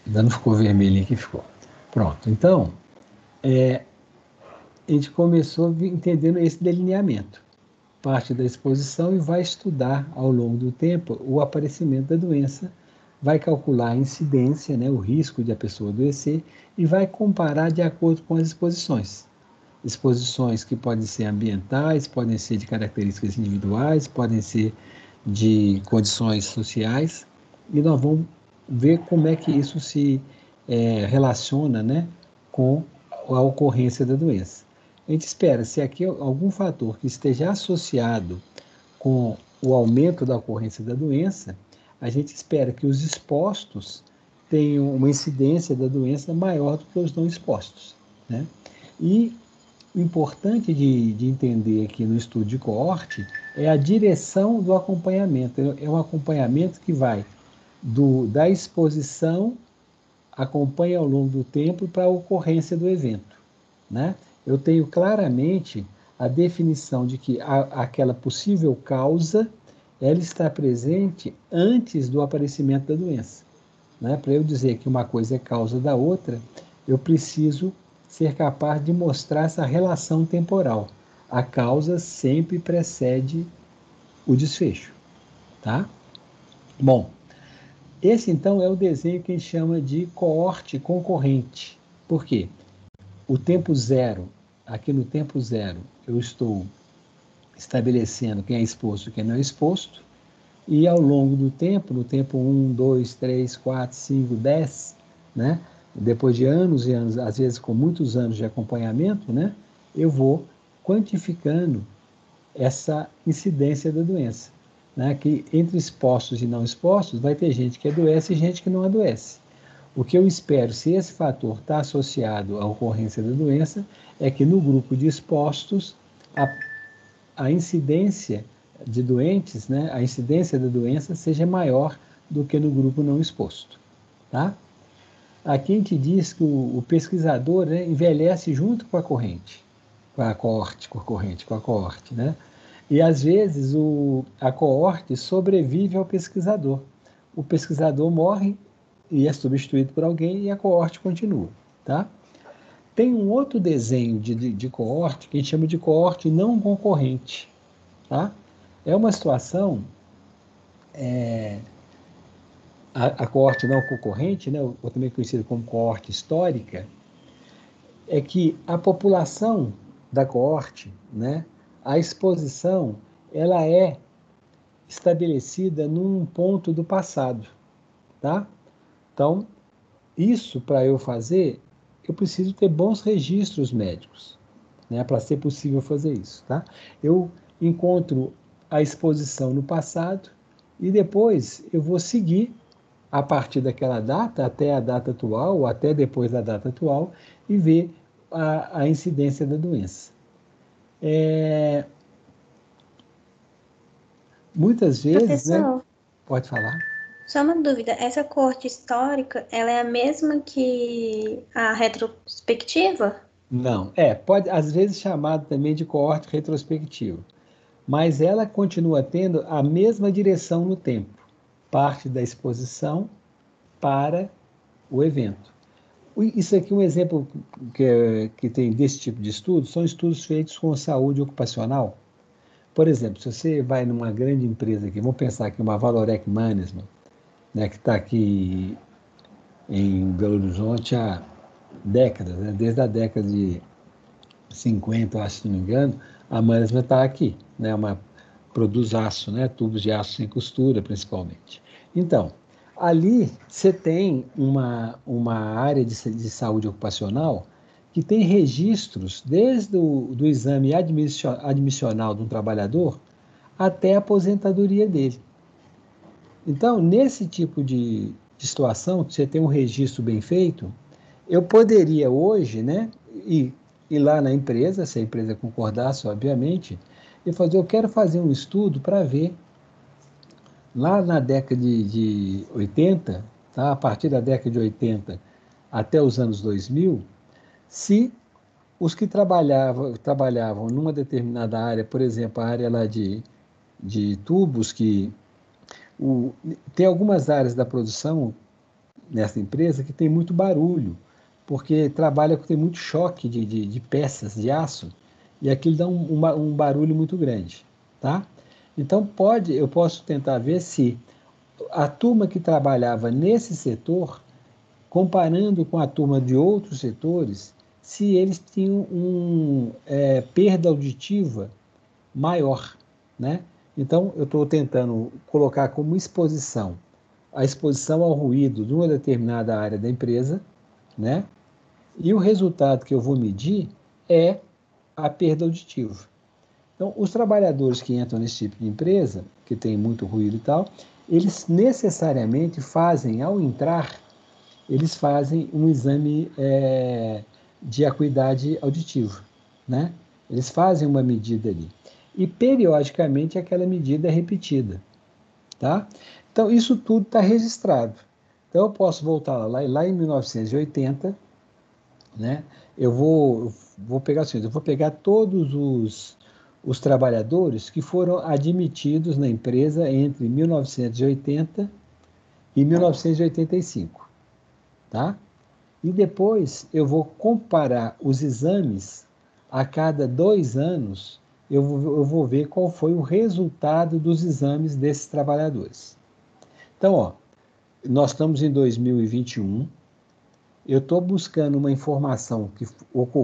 Ainda não ficou vermelhinho aqui, ficou. Pronto, então, a gente começou entendendo esse delineamento, parte da exposição, e vai estudar ao longo do tempo o aparecimento da doença, vai calcular a incidência, né, o risco de a pessoa adoecer, e vai comparar de acordo com as exposições. Exposições que podem ser ambientais, podem ser de características individuais, podem ser de condições sociais, e nós vamos ver como é que isso se relaciona, né, com a ocorrência da doença. A gente espera, se aqui algum fator que esteja associado com o aumento da ocorrência da doença, a gente espera que os expostos tenham uma incidência da doença maior do que os não expostos, né? E o importante de entender aqui no estudo de coorte é a direção do acompanhamento. É um acompanhamento que vai da exposição, acompanha ao longo do tempo para a ocorrência do evento, né? Eu tenho claramente a definição de que aquela possível causa ela está presente antes do aparecimento da doença, né? Para eu dizer que uma coisa é causa da outra, eu preciso ser capaz de mostrar essa relação temporal. A causa sempre precede o desfecho, tá? Bom, esse então é o desenho que a gente chama de coorte concorrente. Por quê? O tempo zero, aqui no tempo zero, eu estou estabelecendo quem é exposto e quem não é exposto, e ao longo do tempo, no tempo 1, 2, 3, 4, 5, 10, né? Depois de anos e anos, às vezes com muitos anos de acompanhamento, né? Eu vou quantificando essa incidência da doença, né? Que entre expostos e não expostos vai ter gente que adoece e gente que não adoece. O que eu espero, se esse fator está associado à ocorrência da doença, é que no grupo de expostos a incidência de doentes, né, a incidência da doença seja maior do que no grupo não exposto, tá? Aqui a gente diz que o pesquisador, né, envelhece junto com a corrente, com a coorte, né? E às vezes a coorte sobrevive ao pesquisador. O pesquisador morre e é substituído por alguém e a coorte continua, tá? Tem um outro desenho de coorte que a gente chama de coorte não concorrente, tá? É uma situação, a coorte não concorrente, né, ou também conhecida como coorte histórica, é que a população da coorte, né, a exposição, ela é estabelecida num ponto do passado, tá? Então, isso para eu fazer, eu preciso ter bons registros médicos, né, para ser possível fazer isso, tá? Eu encontro a exposição no passado e depois eu vou seguir a partir daquela data até a data atual, ou até depois da data atual, e ver a incidência da doença. Muitas vezes, né? Professor, Pode falar? só uma dúvida. Essa corte histórica, ela é a mesma que a retrospectiva? Não. Pode às vezes chamado também de coorte retrospectivo, mas ela continua tendo a mesma direção no tempo, parte da exposição para o evento. Isso aqui é um exemplo que tem desse tipo de estudo, são estudos feitos com saúde ocupacional. Por exemplo, se você vai numa grande empresa aqui, vamos pensar aqui uma Valorec Management, né, que está aqui em Belo Horizonte há décadas, né, desde a década de 50, acho, se não me engano, a Management está aqui, né, produz aço, né, tubos de aço sem costura, principalmente. Então, ali você tem uma área de saúde ocupacional que tem registros desde do exame admissional de um trabalhador até a aposentadoria dele. Então, nesse tipo de situação, que você tem um registro bem feito, eu poderia hoje, né, ir lá na empresa, se a empresa concordasse, obviamente, e fazer, eu quero fazer um estudo para ver, lá na década de 80, tá, a partir da década de 80 até os anos 2000, se os que trabalhavam numa determinada área, por exemplo, a área lá de tubos, tem algumas áreas da produção nessa empresa que tem muito barulho, porque tem muito choque de peças de aço, e aquilo dá um barulho muito grande, tá? Então, eu posso tentar ver se a turma que trabalhava nesse setor, comparando com a turma de outros setores, se eles tinham perda auditiva maior, né? Então, eu estou tentando colocar como exposição a exposição ao ruído de uma determinada área da empresa, né? E o resultado que eu vou medir é a perda auditiva. Então, os trabalhadores que entram nesse tipo de empresa, que tem muito ruído e tal, eles necessariamente fazem, ao entrar, eles fazem um exame de acuidade auditiva, né? Eles fazem uma medida ali. E, periodicamente, aquela medida é repetida, tá? Então, isso tudo está registrado. Então, eu posso voltar lá em 1980, né? Eu vou pegar assim, eu vou pegar todos os trabalhadores que foram admitidos na empresa entre 1980 e 1985, tá? E depois eu vou comparar os exames a cada 2 anos, eu vou ver qual foi o resultado dos exames desses trabalhadores. Então, ó, nós estamos em 2021, eu estou buscando uma informação que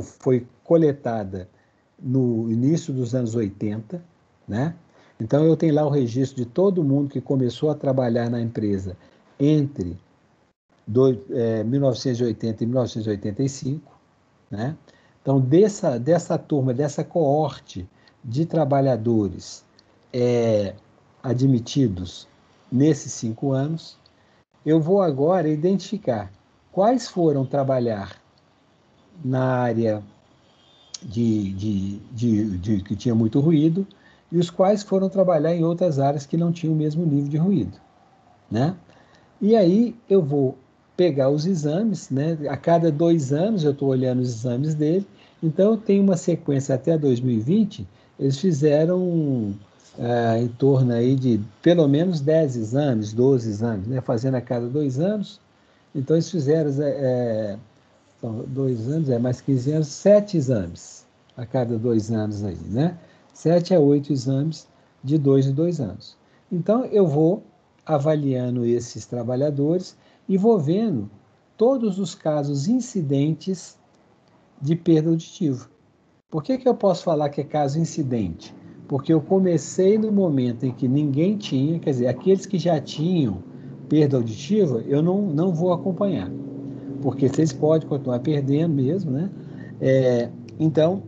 foi coletada no início dos anos 80, né? Então, eu tenho lá o registro de todo mundo que começou a trabalhar na empresa entre 1980 e 1985, né? Então, dessa turma, dessa coorte de trabalhadores admitidos nesses 5 anos, eu vou agora identificar quais foram trabalhar na área que tinha muito ruído e os quais foram trabalhar em outras áreas que não tinham o mesmo nível de ruído, né? E aí eu vou pegar os exames, né? A cada 2 anos eu estou olhando os exames dele, então eu tenho uma sequência até 2020, eles fizeram em torno aí de pelo menos 10 exames, 12 exames, né? Fazendo a cada 2 anos, então eles fizeram são 2 anos, mais 15 anos, 7 exames a cada 2 anos aí, né? 7 a 8 exames de 2 em 2 anos. Então, eu vou avaliando esses trabalhadores e vou vendo todos os casos incidentes de perda auditiva. Por que eu posso falar que é caso incidente? Porque eu comecei no momento em que ninguém tinha, quer dizer, aqueles que já tinham perda auditiva, eu não vou acompanhar, porque vocês podem continuar perdendo mesmo, né? Então,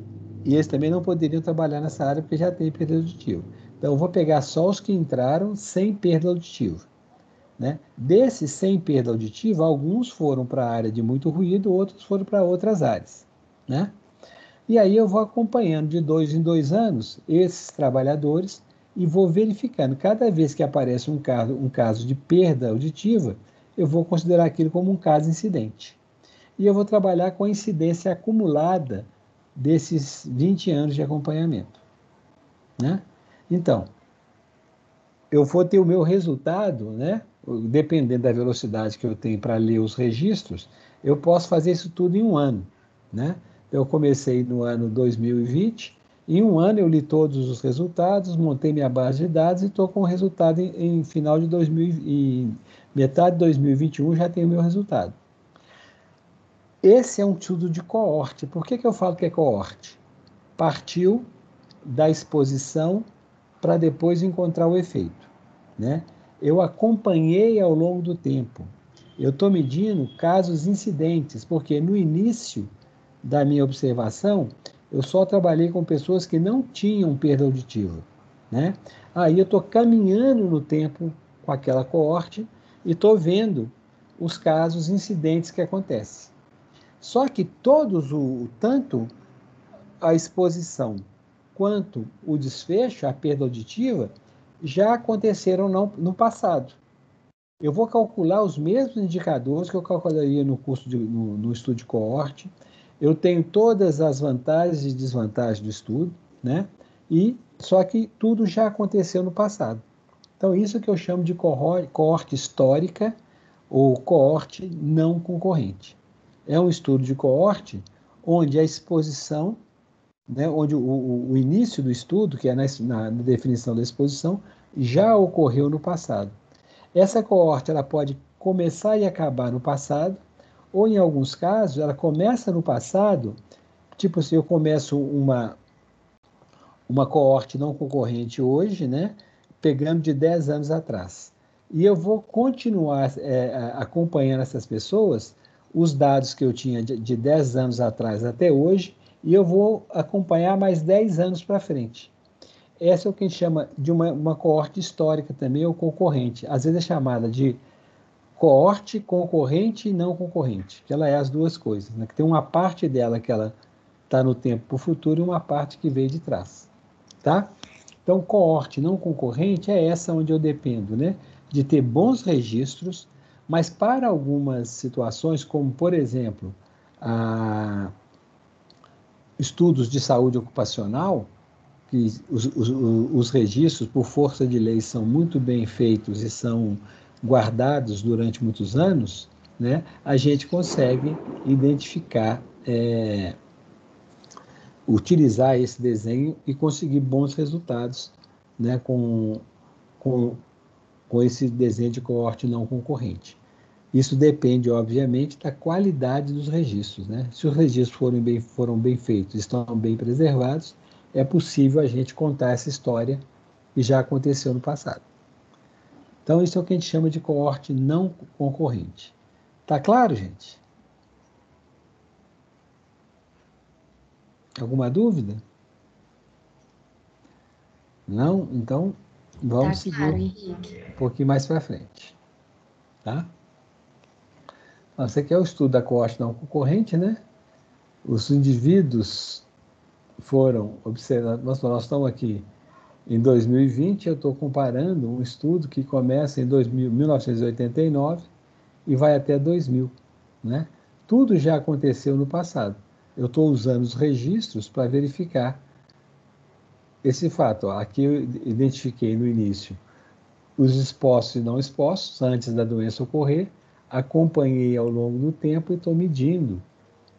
e eles também não poderiam trabalhar nessa área porque já tem perda auditiva. Então, eu vou pegar só os que entraram sem perda auditiva, né? Desses sem perda auditiva, alguns foram para a área de muito ruído, outros foram para outras áreas, né? E aí eu vou acompanhando de 2 em 2 anos esses trabalhadores e vou verificando. Cada vez que aparece um caso de perda auditiva, eu vou considerar aquilo como um caso incidente. E eu vou trabalhar com a incidência acumulada desses 20 anos de acompanhamento, né? Então, eu vou ter o meu resultado, né? Dependendo da velocidade que eu tenho para ler os registros, eu posso fazer isso tudo em um ano, né? Eu comecei no ano 2020, em um ano eu li todos os resultados, montei minha base de dados e estou com o resultado em final de 2000, em metade de 2021 já tenho o meu resultado. Esse é um estudo de coorte. Por que eu falo que é coorte? Partiu da exposição para depois encontrar o efeito, né? Eu acompanhei ao longo do tempo. Eu estou medindo casos incidentes, porque no início da minha observação, eu só trabalhei com pessoas que não tinham perda auditiva, né? Aí eu estou caminhando no tempo com aquela coorte e estou vendo os casos incidentes que acontecem. Só que tanto a exposição quanto o desfecho, a perda auditiva, já aconteceram no passado. Eu vou calcular os mesmos indicadores que eu calcularia no estudo de coorte. Eu tenho todas as vantagens e desvantagens do estudo, né? Só que tudo já aconteceu no passado. Então, isso que eu chamo de coorte histórica ou coorte não concorrente. É um estudo de coorte onde a exposição, né, onde o início do estudo, que é na definição da exposição, já ocorreu no passado. Essa coorte ela pode começar e acabar no passado, ou em alguns casos ela começa no passado, tipo se eu começo uma coorte não concorrente hoje, né, pegando de 10 anos atrás. E eu vou continuar acompanhando essas pessoas, os dados que eu tinha de 10 anos atrás até hoje, e eu vou acompanhar mais 10 anos para frente. Essa é o que a gente chama de uma coorte histórica também, ou concorrente. Às vezes é chamada de coorte concorrente e não concorrente, que ela é as duas coisas, né? Que tem uma parte dela que ela está no tempo para o futuro e uma parte que veio de trás. Tá? Então, coorte não concorrente é essa onde eu dependo, né, de ter bons registros, mas para algumas situações, como, por exemplo, estudos de saúde ocupacional, que os registros, por força de lei, são muito bem feitos e são guardados durante muitos anos, né, a gente consegue identificar, utilizar esse desenho e conseguir bons resultados, né, com, com esse desenho de coorte não concorrente. Isso depende, obviamente, da qualidade dos registros, né? Se os registros foram bem feitos, estão bem preservados, é possível a gente contar essa história que já aconteceu no passado. Então, isso é o que a gente chama de coorte não concorrente. Tá claro, gente? Alguma dúvida? Não? Então, Tá vamos seguir claro, um Henrique. pouquinho mais para frente, tá? Esse aqui é o estudo da coorte não concorrente, né? Os indivíduos foram observados. Nós estamos aqui em 2020, eu estou comparando um estudo que começa em 1989 e vai até 2000, né? Tudo já aconteceu no passado. Eu estou usando os registros para verificar esse fato. Ó, aqui eu identifiquei no início os expostos e não expostos, antes da doença ocorrer, acompanhei ao longo do tempo e estou medindo,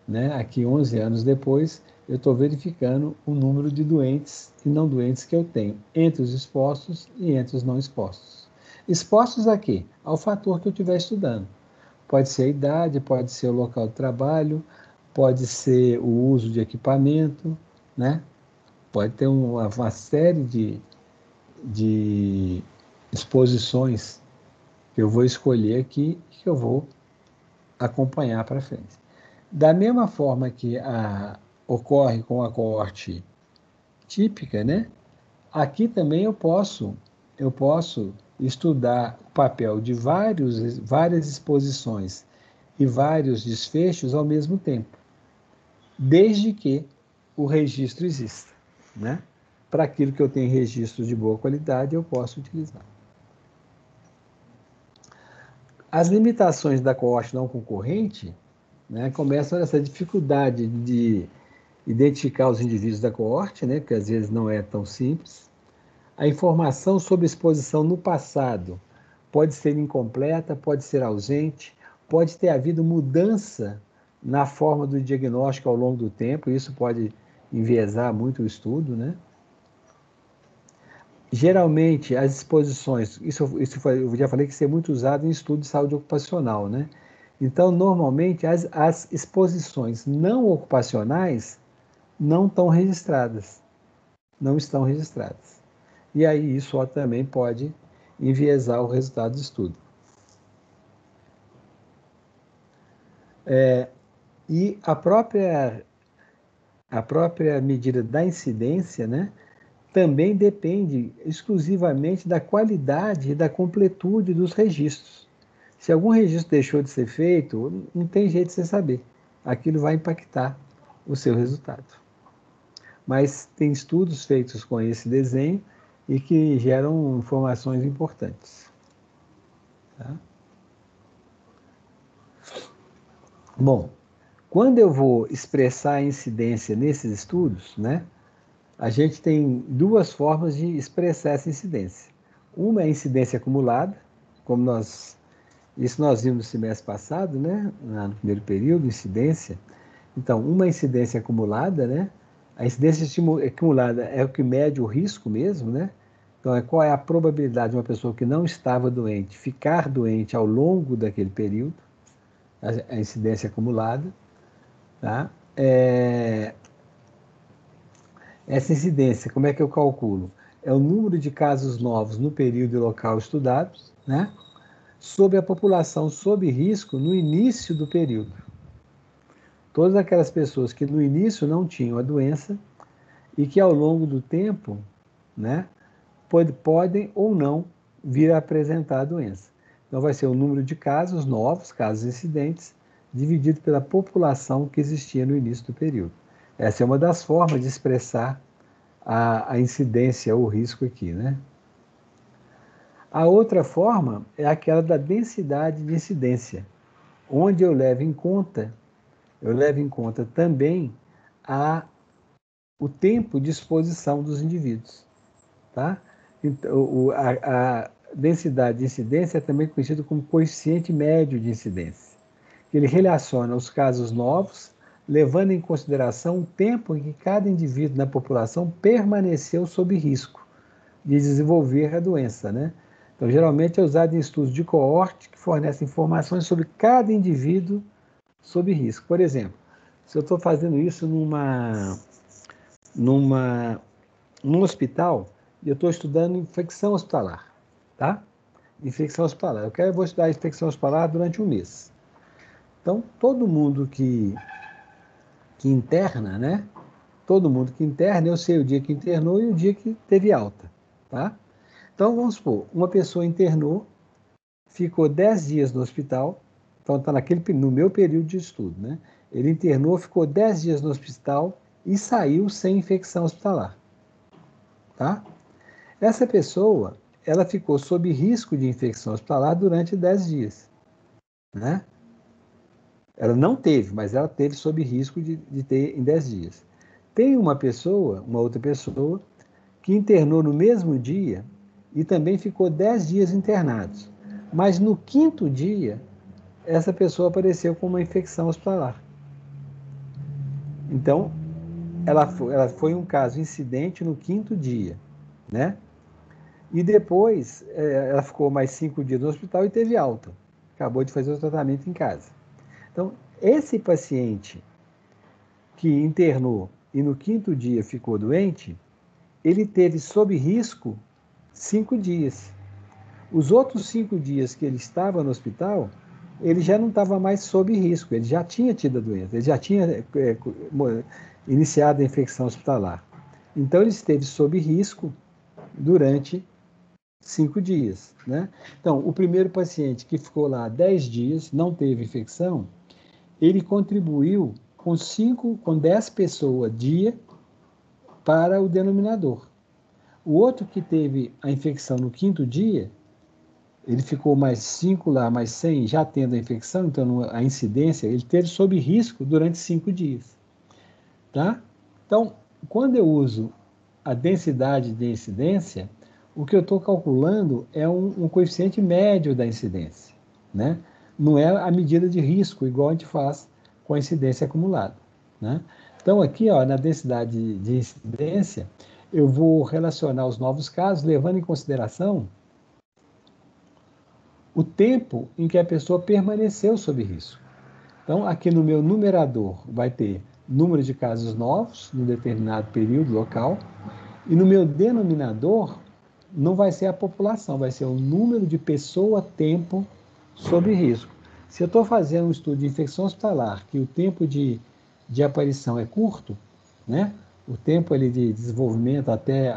né? Aqui, 11 anos depois, eu estou verificando o número de doentes e não doentes que eu tenho, entre os expostos e entre os não expostos. Expostos a quê? Ao fator que eu estiver estudando. Pode ser a idade, pode ser o local de trabalho, pode ser o uso de equipamento, né? Pode ter uma série de exposições que eu vou escolher aqui e que eu vou acompanhar para frente. Da mesma forma que ocorre com a coorte típica, né? Aqui também eu posso estudar o papel de várias exposições e vários desfechos ao mesmo tempo, desde que o registro exista, né? Para aquilo que eu tenho registro de boa qualidade, eu posso utilizar. As limitações da coorte não concorrente, né, começam nessa dificuldade de identificar os indivíduos da coorte, né, que às vezes não é tão simples. A informação sobre exposição no passado pode ser incompleta, pode ser ausente, pode ter havido mudança na forma do diagnóstico ao longo do tempo, isso pode enviesar muito o estudo, né? Geralmente, as exposições, eu já falei que isso é muito usado em estudo de saúde ocupacional, né? Então, normalmente, as exposições não ocupacionais não estão registradas, não estão registradas. E aí isso também pode enviesar o resultado do estudo. E a própria medida da incidência, né, também depende exclusivamente da qualidade e da completude dos registros. Se algum registro deixou de ser feito, não tem jeito de você saber. Aquilo vai impactar o seu resultado. Mas tem estudos feitos com esse desenho e que geram informações importantes. Tá? Bom, quando eu vou expressar a incidência nesses estudos, né, a gente tem duas formas de expressar essa incidência. Uma é a incidência acumulada, como nós Isso nós vimos no semestre passado, né? No primeiro período, incidência. Então, uma incidência acumulada, né? A incidência acumulada é o que mede o risco mesmo, né? Então, qual é a probabilidade de uma pessoa que não estava doente ficar doente ao longo daquele período, a incidência acumulada, tá? Essa incidência, como é que eu calculo? É o número de casos novos no período e local estudados, né? Sobre a população sob risco no início do período. Todas aquelas pessoas que no início não tinham a doença e que ao longo do tempo, né, podem ou não vir a apresentar a doença. Então vai ser o número de casos novos, casos incidentes, dividido pela população que existia no início do período. Essa é uma das formas de expressar a incidência ou risco aqui, né? A outra forma é aquela da densidade de incidência, onde eu levo em conta também o tempo de exposição dos indivíduos. Tá? Então, a densidade de incidência é também conhecido como coeficiente médio de incidência. Ele relaciona os casos novos, levando em consideração o tempo em que cada indivíduo na população permaneceu sob risco de desenvolver a doença. Né? Então, geralmente é usado em estudos de coorte que fornecem informações sobre cada indivíduo sob risco. Por exemplo, se eu estou fazendo isso num hospital e eu estou estudando infecção hospitalar, tá? Infecção hospitalar. Eu vou estudar infecção hospitalar durante um mês. Então, todo mundo que interna, né? Todo mundo que interna, eu sei o dia que internou e o dia que teve alta, tá? Então, vamos supor, uma pessoa internou, ficou 10 dias no hospital, então está no meu período de estudo, né? Ele internou, ficou 10 dias no hospital e saiu sem infecção hospitalar, tá? Essa pessoa, ela ficou sob risco de infecção hospitalar durante 10 dias, né? Ela não teve, mas ela teve sob risco de ter em 10 dias. Tem uma outra pessoa, que internou no mesmo dia e também ficou 10 dias internados. Mas no quinto dia, essa pessoa apareceu com uma infecção hospitalar. Então, ela foi um caso incidente no quinto dia, né? E depois, ela ficou mais 5 dias no hospital e teve alta. Acabou de fazer o tratamento em casa. Então, esse paciente que internou e no quinto dia ficou doente, ele teve sob risco 5 dias. Os outros 5 dias que ele estava no hospital, ele já não estava mais sob risco, ele já tinha tido a doença, ele já tinha iniciado a infecção hospitalar. Então, ele esteve sob risco durante 5 dias. Né? Então, o primeiro paciente que ficou lá 10 dias, não teve infecção, ele contribuiu com 10 pessoas dia para o denominador. O outro que teve a infecção no quinto dia, ele ficou mais 5 lá, mais 100, já tendo a infecção, então a incidência, ele teve sob risco durante 5 dias. Tá? Então, quando eu uso a densidade de incidência, o que eu estou calculando é um coeficiente médio da incidência, né? Não é a medida de risco, igual a gente faz com a incidência acumulada. Né? Então, aqui, ó, na densidade de incidência, eu vou relacionar os novos casos, levando em consideração o tempo em que a pessoa permaneceu sob risco. Então, aqui no meu numerador vai ter número de casos novos, num determinado período local, e no meu denominador não vai ser a população, vai ser o número de pessoa-tempo sob risco. Se eu estou fazendo um estudo de infecção hospitalar, que o tempo de aparição é curto, né? O tempo ali de desenvolvimento até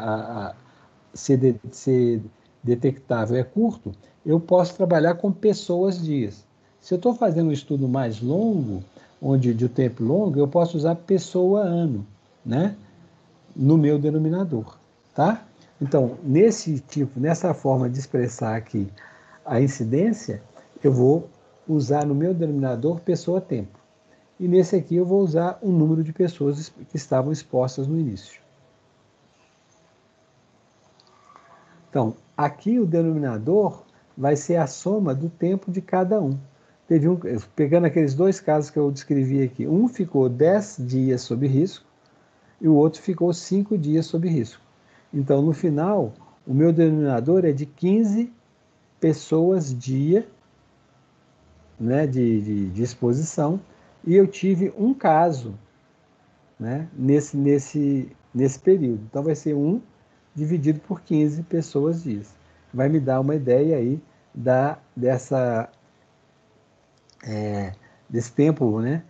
ser detectável é curto, eu posso trabalhar com pessoas dias. Se eu estou fazendo um estudo mais longo, onde de tempo longo, eu posso usar pessoa ano, né? No meu denominador, tá? Então, nessa forma de expressar aqui a incidência, eu vou usar no meu denominador pessoa-tempo. E nesse aqui eu vou usar o número de pessoas que estavam expostas no início. Então, aqui o denominador vai ser a soma do tempo de cada um. Pegando aqueles 2 casos que eu descrevi aqui, um ficou 10 dias sob risco e o outro ficou 5 dias sob risco. Então, no final, o meu denominador é de 15 pessoas dia, né, de exposição, e eu tive um caso, né, nesse período. Então, vai ser 1 dividido por 15 pessoas dias. Vai me dar uma ideia aí desse tempo, né,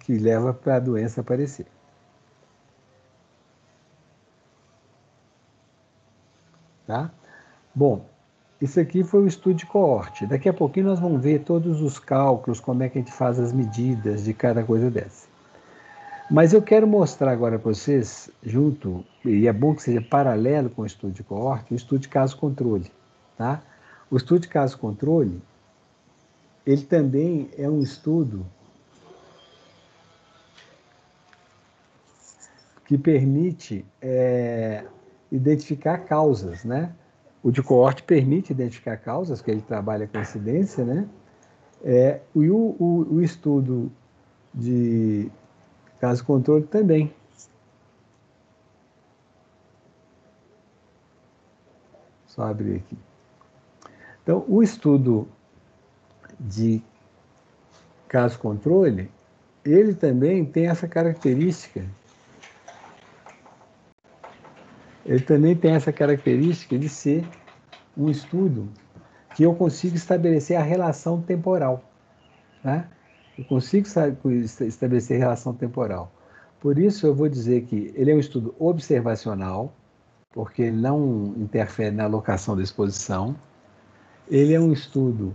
que leva para a doença aparecer. Tá? Bom, isso aqui foi o estudo de coorte. Daqui a pouquinho nós vamos ver todos os cálculos, como é que a gente faz as medidas de cada coisa dessa. Mas eu quero mostrar agora para vocês, junto, e é bom que seja paralelo com o estudo de coorte, o estudo de caso-controle. Tá? O estudo de caso-controle, ele também é um estudo que permite identificar causas, né? O de coorte permite identificar causas, porque ele trabalha com incidência, né? E o estudo de caso-controle também. Só abrir aqui. Então, o estudo de caso-controle, ele também tem essa característica. Ele também tem essa característica de ser um estudo que eu consigo estabelecer a relação temporal. Né? Eu consigo estabelecer relação temporal. Por isso, eu vou dizer que ele é um estudo observacional, porque ele não interfere na alocação da exposição. Ele é um estudo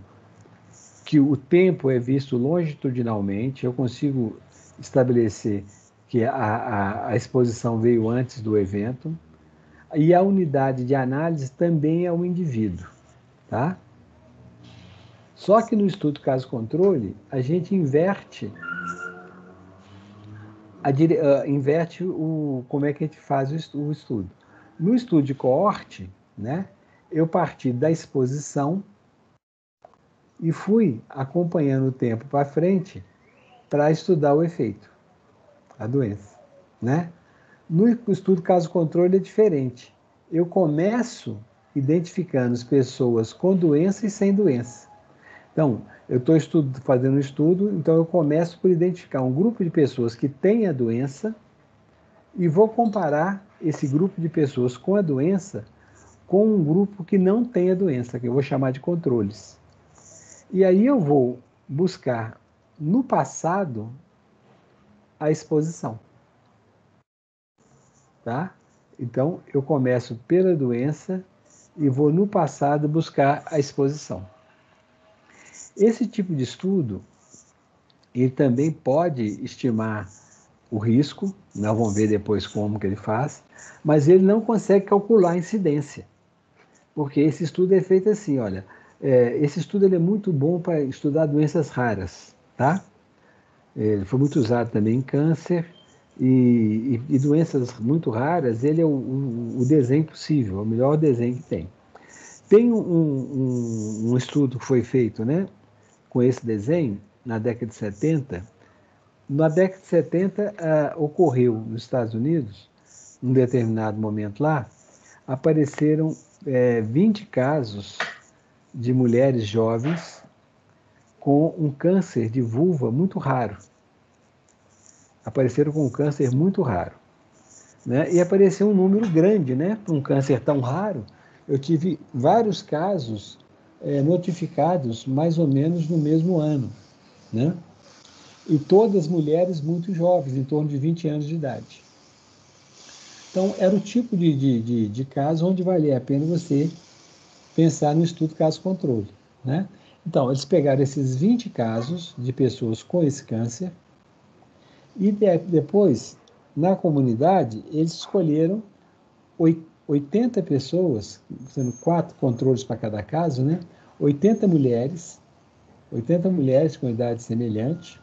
que o tempo é visto longitudinalmente, eu consigo estabelecer que a exposição veio antes do evento, e a unidade de análise também é o indivíduo. Tá? Só que no estudo caso-controle, a gente inverte como é que a gente faz o estudo. No estudo de coorte, né, eu parti da exposição e fui acompanhando o tempo para frente para estudar o efeito, a doença. Né? No estudo caso-controle é diferente. Eu começo identificando as pessoas com doença e sem doença. Então, eu estou fazendo um estudo, então eu começo por identificar um grupo de pessoas que têm a doença e vou comparar esse grupo de pessoas com a doença com um grupo que não tem a doença, que eu vou chamar de controles. E aí eu vou buscar no passado a exposição. Tá? Então, eu começo pela doença e vou no passado buscar a exposição. Esse tipo de estudo, ele também pode estimar o risco, nós vamos ver depois como que ele faz, mas ele não consegue calcular a incidência, porque esse estudo é feito assim, olha, esse estudo ele é muito bom para estudar doenças raras, tá? Ele foi muito usado também em câncer e doenças muito raras, ele é o desenho possível, o melhor desenho que tem. Tem um estudo que foi feito, né, com esse desenho, na década de 70. Na década de 70, ocorreu nos Estados Unidos, num determinado momento lá, apareceram 20 casos de mulheres jovens com um câncer de vulva muito raro. Apareceram com um câncer muito raro. Né? E apareceu um número grande, né? Para um câncer tão raro. Eu tive vários casos notificados mais ou menos no mesmo ano. Né? E todas mulheres muito jovens, em torno de 20 anos de idade. Então, era o tipo de caso onde valia a pena você pensar no estudo caso-controle. Né? Então, eles pegaram esses 20 casos de pessoas com esse câncer e depois, na comunidade, eles escolheram 80 pessoas, sendo 4 controles para cada caso, né? 80 mulheres com idade semelhante,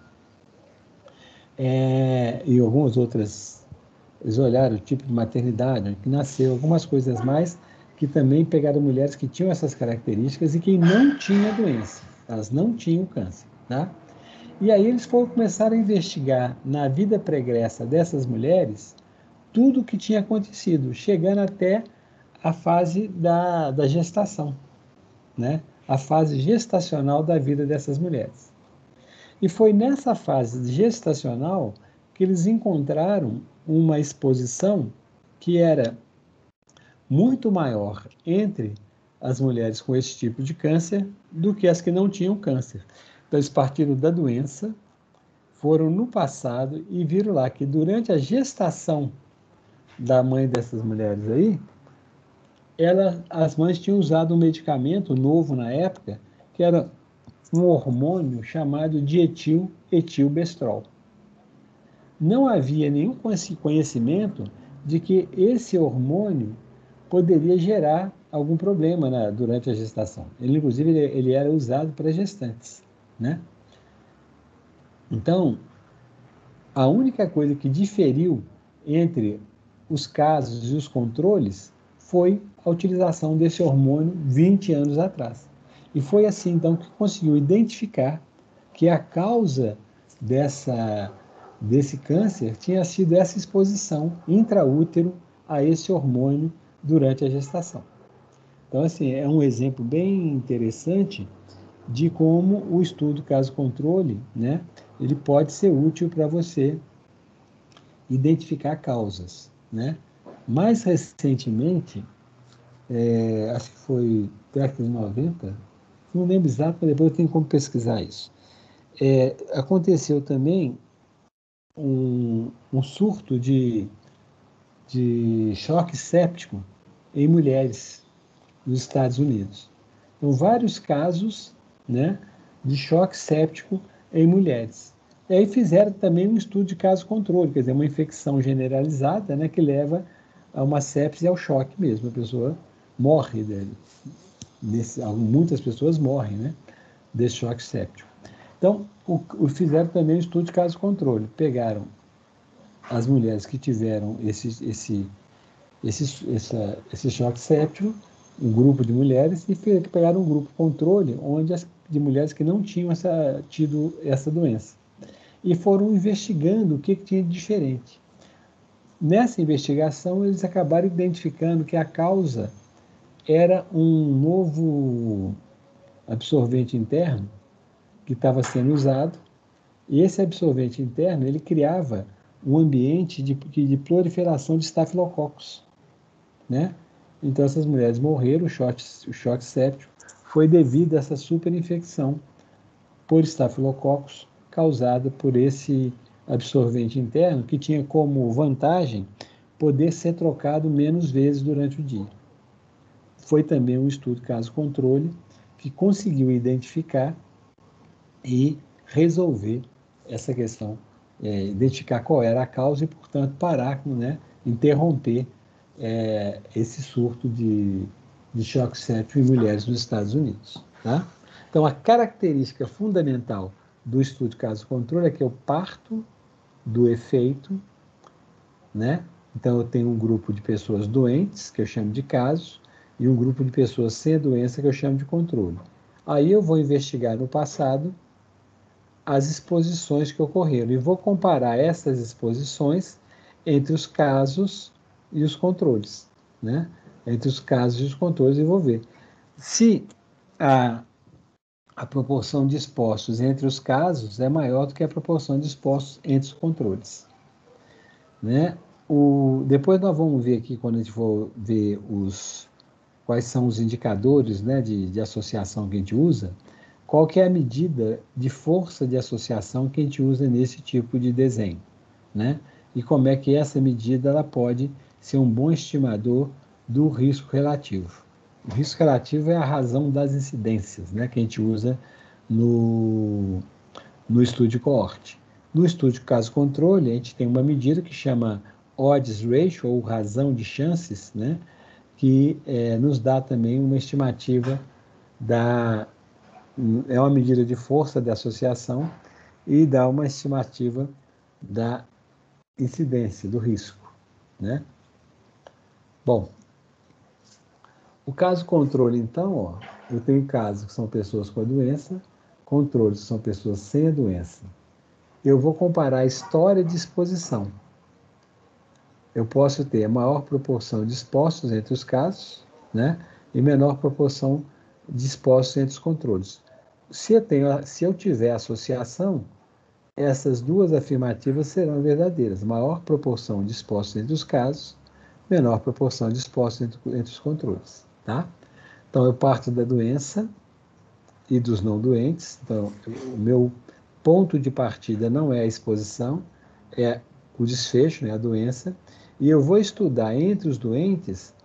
e algumas outras, eles olharam o tipo de maternidade, onde que nasceu, algumas coisas mais, que também pegaram mulheres que tinham essas características e que não tinham a doença, elas não tinham câncer, tá? E aí eles começaram a investigar na vida pregressa dessas mulheres tudo o que tinha acontecido, chegando até a fase da gestação, né? A fase gestacional da vida dessas mulheres. E foi nessa fase gestacional que eles encontraram uma exposição que era muito maior entre as mulheres com esse tipo de câncer do que as que não tinham câncer. Então, eles partiram da doença, foram no passado e viram lá que durante a gestação da mãe dessas mulheres aí, as mães tinham usado um medicamento novo na época, que era um hormônio chamado de etilbestrol. Não havia nenhum conhecimento de que esse hormônio poderia gerar algum problema durante a gestação. Inclusive, ele era usado para gestantes, né? Então, a única coisa que diferiu entre os casos e os controles foi a utilização desse hormônio 20 anos atrás. E foi assim, então, que conseguiu identificar que a causa desse câncer tinha sido essa exposição intraútero a esse hormônio durante a gestação. Então, assim, é um exemplo bem interessante de como o estudo caso-controle, né, ele pode ser útil para você identificar causas, né? Mais recentemente, acho que foi década de 90, não lembro exato, mas depois eu tenho como pesquisar isso. Aconteceu também um surto de choque séptico em mulheres nos Estados Unidos. Então, vários casos, né, de choque séptico em mulheres. E aí fizeram também um estudo de caso-controle, quer dizer, uma infecção generalizada, né, que leva a uma sepse e ao choque mesmo. A pessoa morre dele. Muitas pessoas morrem, né, desse choque séptico. Então, fizeram também um estudo de caso-controle. Pegaram as mulheres que tiveram esse choque séptico, um grupo de mulheres, e pegaram um grupo controle, de mulheres que não tinham tido essa doença. E foram investigando o que tinha de diferente. Nessa investigação, eles acabaram identificando que a causa era um novo absorvente interno que estava sendo usado, e esse absorvente interno, ele criava um ambiente de proliferação de estafilococos, né? Então, essas mulheres morreram, o choque séptico foi devido a essa superinfecção por estafilococos causada por esse absorvente interno, que tinha como vantagem poder ser trocado menos vezes durante o dia. Foi também um estudo caso-controle que conseguiu identificar e resolver essa questão, identificar qual era a causa e, portanto, parar, né, interromper esse surto de choque séptico em mulheres nos Estados Unidos. Tá? Então, a característica fundamental do estudo caso-controle é que eu parto do efeito, né? Então, eu tenho um grupo de pessoas doentes, que eu chamo de casos, e um grupo de pessoas sem doença, que eu chamo de controle. Aí eu vou investigar no passado as exposições que ocorreram e vou comparar essas exposições entre os casos e os controles, né? Entre os casos e os controles, e vou ver se a proporção de expostos entre os casos é maior do que a proporção de expostos entre os controles, né? Depois nós vamos ver aqui, quando a gente for ver quais são os indicadores, né, de associação que a gente usa, qual que é a medida de força de associação que a gente usa nesse tipo de desenho, né? E como é que essa medida ela pode ser um bom estimador do risco relativo. O risco relativo é a razão das incidências, né, que a gente usa no estudo de coorte. No estudo de caso-controle, a gente tem uma medida que chama odds ratio, ou razão de chances, né, que nos dá também uma estimativa é uma medida de força de associação e dá uma estimativa da incidência, do risco, né? Bom, O caso controle, então, ó, eu tenho casos que são pessoas com a doença, controles que são pessoas sem a doença. Eu vou comparar a história de exposição. Eu posso ter a maior proporção de expostos entre os casos, né, e menor proporção de expostos entre os controles. Se eu tiver associação, essas duas afirmativas serão verdadeiras. Maior proporção de expostos entre os casos, menor proporção de expostos entre os controles. Tá? Então, eu parto da doença e dos não doentes. Então, o meu ponto de partida não é a exposição, é o desfecho, né, a doença. E eu vou estudar entre os doentes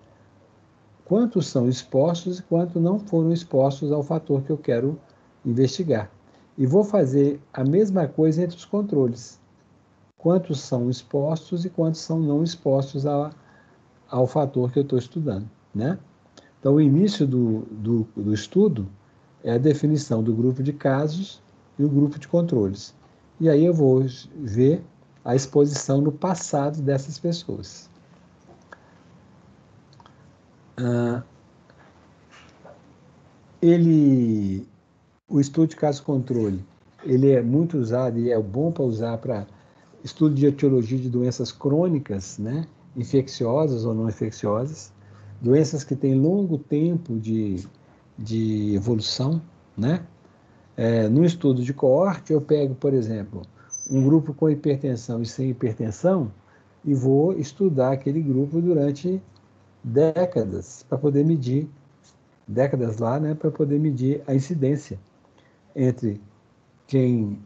quantos são expostos e quantos não foram expostos ao fator que eu quero investigar. E vou fazer a mesma coisa entre os controles. Quantos são expostos e quantos são não expostos ao fator que eu estou estudando, né? Então, o início do estudo é a definição do grupo de casos e o grupo de controles. E aí eu vou ver a exposição no passado dessas pessoas. O estudo de caso-controle, ele é muito usado e é bom para usar para estudo de etiologia de doenças crônicas, né, infecciosas ou não infecciosas, doenças que têm longo tempo de evolução, né? No estudo de coorte, eu pego, por exemplo, um grupo com hipertensão e sem hipertensão e vou estudar aquele grupo durante décadas para poder medir, décadas lá, né, para poder medir a incidência entre quem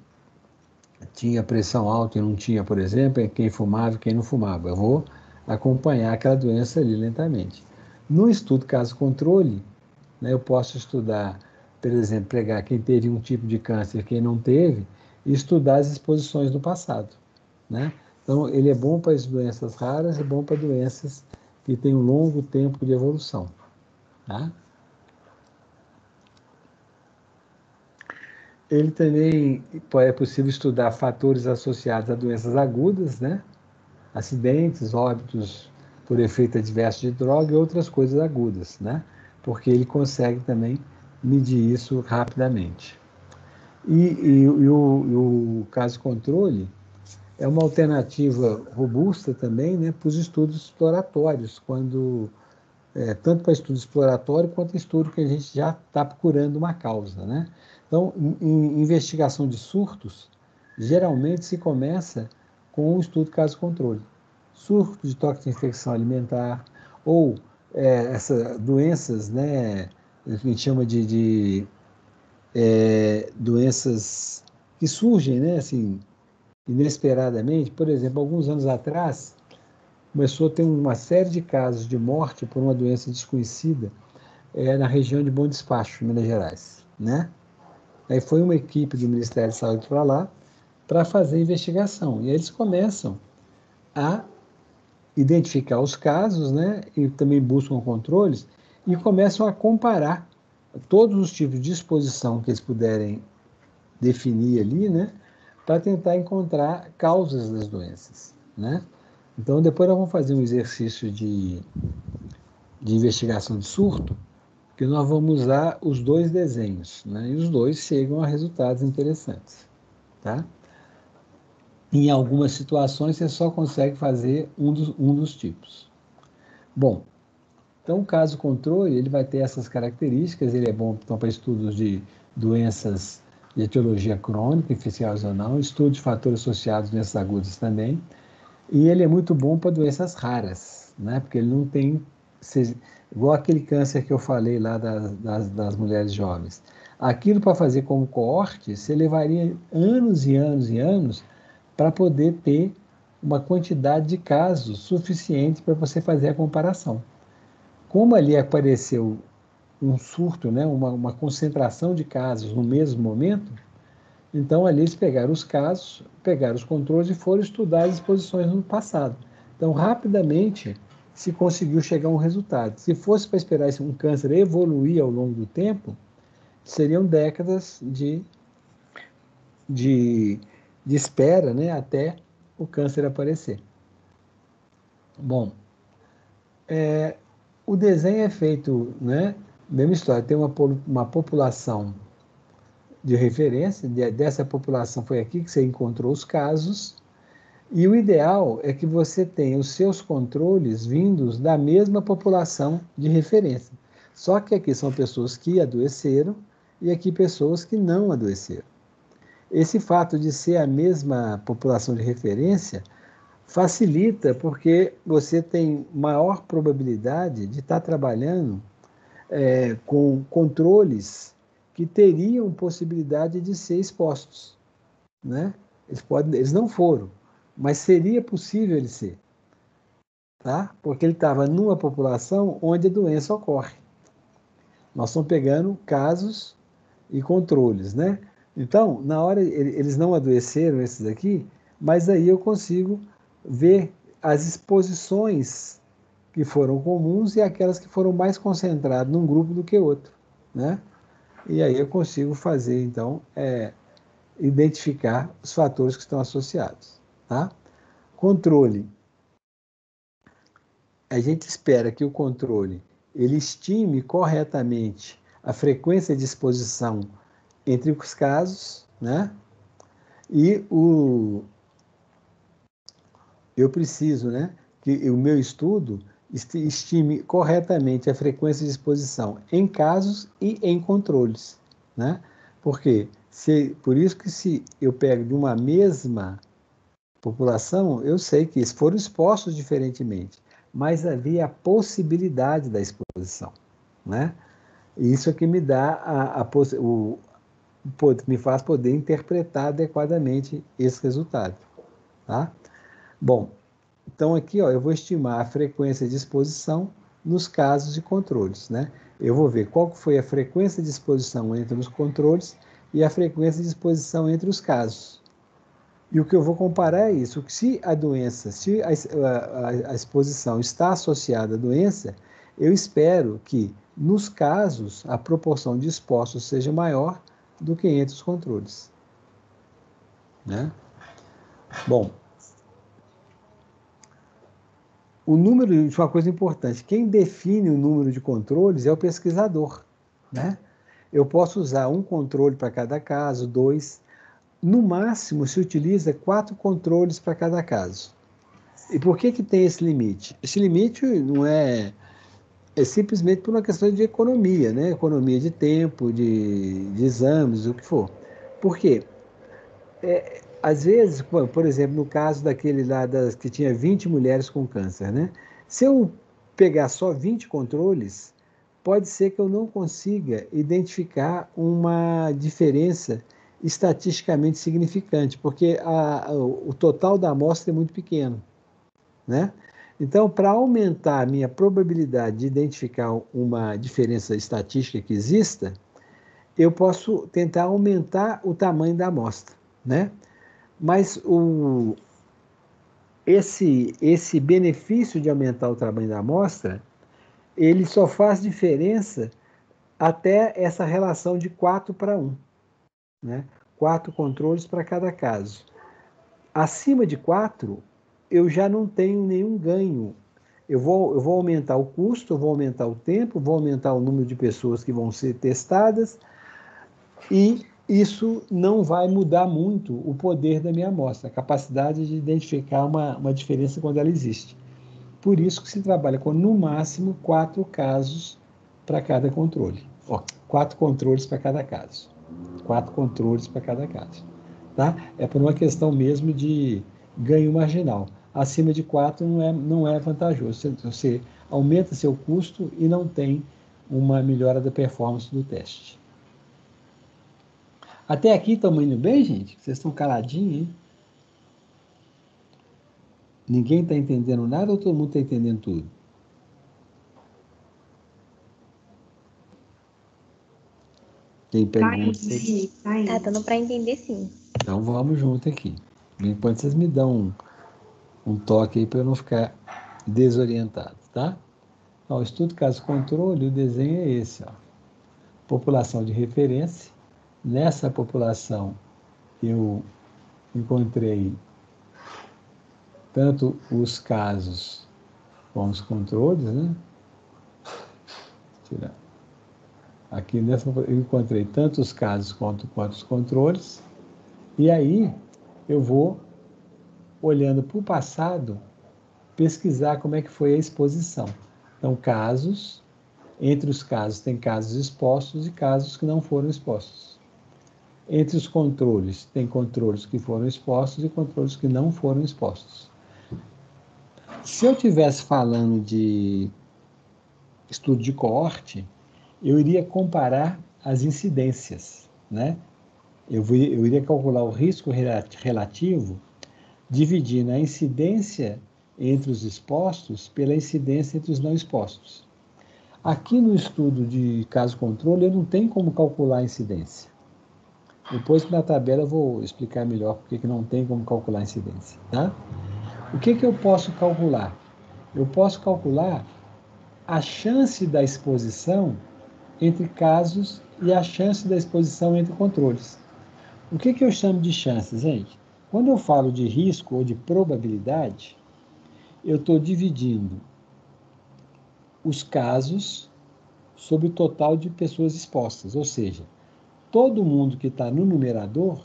tinha pressão alta e não tinha, por exemplo, quem fumava e quem não fumava. Eu vou acompanhar aquela doença ali lentamente. No estudo caso-controle, né, eu posso estudar, por exemplo, pegar quem teve um tipo de câncer e quem não teve, e estudar as exposições no passado. Né? Então, ele é bom para as doenças raras e bom para doenças que têm um longo tempo de evolução. Tá? Ele também é possível estudar fatores associados a doenças agudas, né? Acidentes, óbitos por efeito adverso de droga e outras coisas agudas, né? Porque ele consegue também medir isso rapidamente. O caso controle é uma alternativa robusta também, né, para os estudos exploratórios, tanto para estudo exploratório quanto estudo que a gente já está procurando uma causa, né? Então, em investigação de surtos, geralmente se começa com o estudo caso-controle. Surto de toque de infecção alimentar ou essas doenças, né, que a gente chama de doenças que surgem, né, assim, inesperadamente. Por exemplo, alguns anos atrás, começou a ter uma série de casos de morte por uma doença desconhecida na região de Bom Despacho, Minas Gerais, né? Aí foi uma equipe do Ministério da Saúde para lá para fazer investigação. E aí eles começam a identificar os casos, né? E também buscam controles e começam a comparar todos os tipos de exposição que eles puderem definir ali, né? Para tentar encontrar causas das doenças, né? Então, depois nós vamos fazer um exercício de investigação de surto, que nós vamos usar os dois desenhos, né? E os dois chegam a resultados interessantes, tá? Em algumas situações, você só consegue fazer um dos tipos. Bom, então o caso controle, ele vai ter essas características, ele é bom então, para estudos de doenças de etiologia crônica, infecciosa ou não, estudo de fatores associados a doenças agudas também, e ele é muito bom para doenças raras, né? Porque ele não tem, igual aquele câncer que eu falei lá das mulheres jovens. Aquilo para fazer como coorte, você levaria anos e anos e anos para poder ter uma quantidade de casos suficiente para você fazer a comparação. Como ali apareceu um surto, né? Uma concentração de casos no mesmo momento, então, ali eles pegaram os casos, pegaram os controles e foram estudar as exposições no passado. Então, rapidamente se conseguiu chegar a um resultado. Se fosse para esperar um câncer evoluir ao longo do tempo, seriam décadas de, de espera, né, até o câncer aparecer. Bom, o desenho é feito, né? Mesma história, tem uma população de referência, dessa população foi aqui que você encontrou os casos, e o ideal é que você tenha os seus controles vindos da mesma população de referência. Só que aqui são pessoas que adoeceram e aqui pessoas que não adoeceram. Esse fato de ser a mesma população de referência facilita porque você tem maior probabilidade de estar trabalhando com controles que teriam possibilidade de ser expostos, né? Eles não foram, mas seria possível ele ser, tá? Porque ele estava numa população onde a doença ocorre. Nós estamos pegando casos e controles, né? Então, na hora, eles não adoeceram, esses aqui, mas aí eu consigo ver as exposições que foram comuns e aquelas que foram mais concentradas num grupo do que outro, né? E aí eu consigo fazer, então, identificar os fatores que estão associados, tá? Controle. A gente espera que o controle ele estime corretamente a frequência de exposição entre os casos, né? E eu preciso, né, que o meu estudo estime corretamente a frequência de exposição em casos e em controles, né? Porque por isso que se eu pego de uma mesma população, eu sei que eles foram expostos diferentemente, mas havia a possibilidade da exposição, né? E isso é que me dá me faz poder interpretar adequadamente esse resultado, tá? Bom, então aqui, ó, eu vou estimar a frequência de exposição nos casos e controles, né? Eu vou ver qual foi a frequência de exposição entre os controles e a frequência de exposição entre os casos. E o que eu vou comparar é isso. Se a doença, se a exposição está associada à doença, eu espero que, nos casos, a proporção de expostos seja maior do que entre os controles, né? Bom, o número de uma coisa importante, quem define o número de controles é o pesquisador, né? Eu posso usar um controle para cada caso, dois. No máximo, se utiliza 4 controles para cada caso. E por que tem esse limite? Esse limite não é simplesmente por uma questão de economia, né? Economia de tempo, de exames, o que for. Por quê? Às vezes, por exemplo, no caso daquele lá que tinha 20 mulheres com câncer, né? Se eu pegar só 20 controles, pode ser que eu não consiga identificar uma diferença estatisticamente significante, porque o total da amostra é muito pequeno, né? Então, para aumentar a minha probabilidade de identificar uma diferença estatística que exista, eu posso tentar aumentar o tamanho da amostra, né? Mas esse benefício de aumentar o tamanho da amostra, ele só faz diferença até essa relação de 4:1, né? 4 controles para cada caso. Acima de 4, eu já não tenho nenhum ganho. Eu vou aumentar o custo, eu vou aumentar o tempo, vou aumentar o número de pessoas que vão ser testadas, e isso não vai mudar muito o poder da minha amostra, a capacidade de identificar uma diferença quando ela existe. Por isso que se trabalha com, no máximo, 4 casos para cada controle. 4 controles para cada caso. 4 controles para cada caso. Tá? É por uma questão mesmo de ganho marginal. Acima de 4 não é vantajoso. Você aumenta seu custo e não tem uma melhora da performance do teste. Até aqui estamos indo bem, gente? Vocês estão caladinhos, hein? Ninguém está entendendo nada ou todo mundo está entendendo tudo? Tem perguntas? Tá dando para entender sim. Então vamos junto aqui. Enquanto vocês me dão um toque aí para eu não ficar desorientado, tá? Ó, o estudo caso controle, o desenho é esse, ó. População de referência. Nessa população eu encontrei tanto os casos como os controles, né? tirar. Aqui eu encontrei tanto os casos quanto os controles, e aí eu vou, olhando para o passado, pesquisar como é que foi a exposição. Então, casos, entre os casos tem casos expostos e casos que não foram expostos. Entre os controles, tem controles que foram expostos e controles que não foram expostos. Se eu estivesse falando de estudo de coorte, eu iria comparar as incidências, né? Eu iria calcular o risco relativo dividindo a incidência entre os expostos pela incidência entre os não expostos. Aqui no estudo de caso-controle, eu não tenho como calcular a incidência. Depois, na tabela, eu vou explicar melhor porque que não tem como calcular a incidência, tá? O que eu posso calcular? Eu posso calcular a chance da exposição entre casos e a chance da exposição entre controles. O que eu chamo de chances, gente? Quando eu falo de risco ou de probabilidade, eu estou dividindo os casos sobre o total de pessoas expostas, ou seja, todo mundo que está no numerador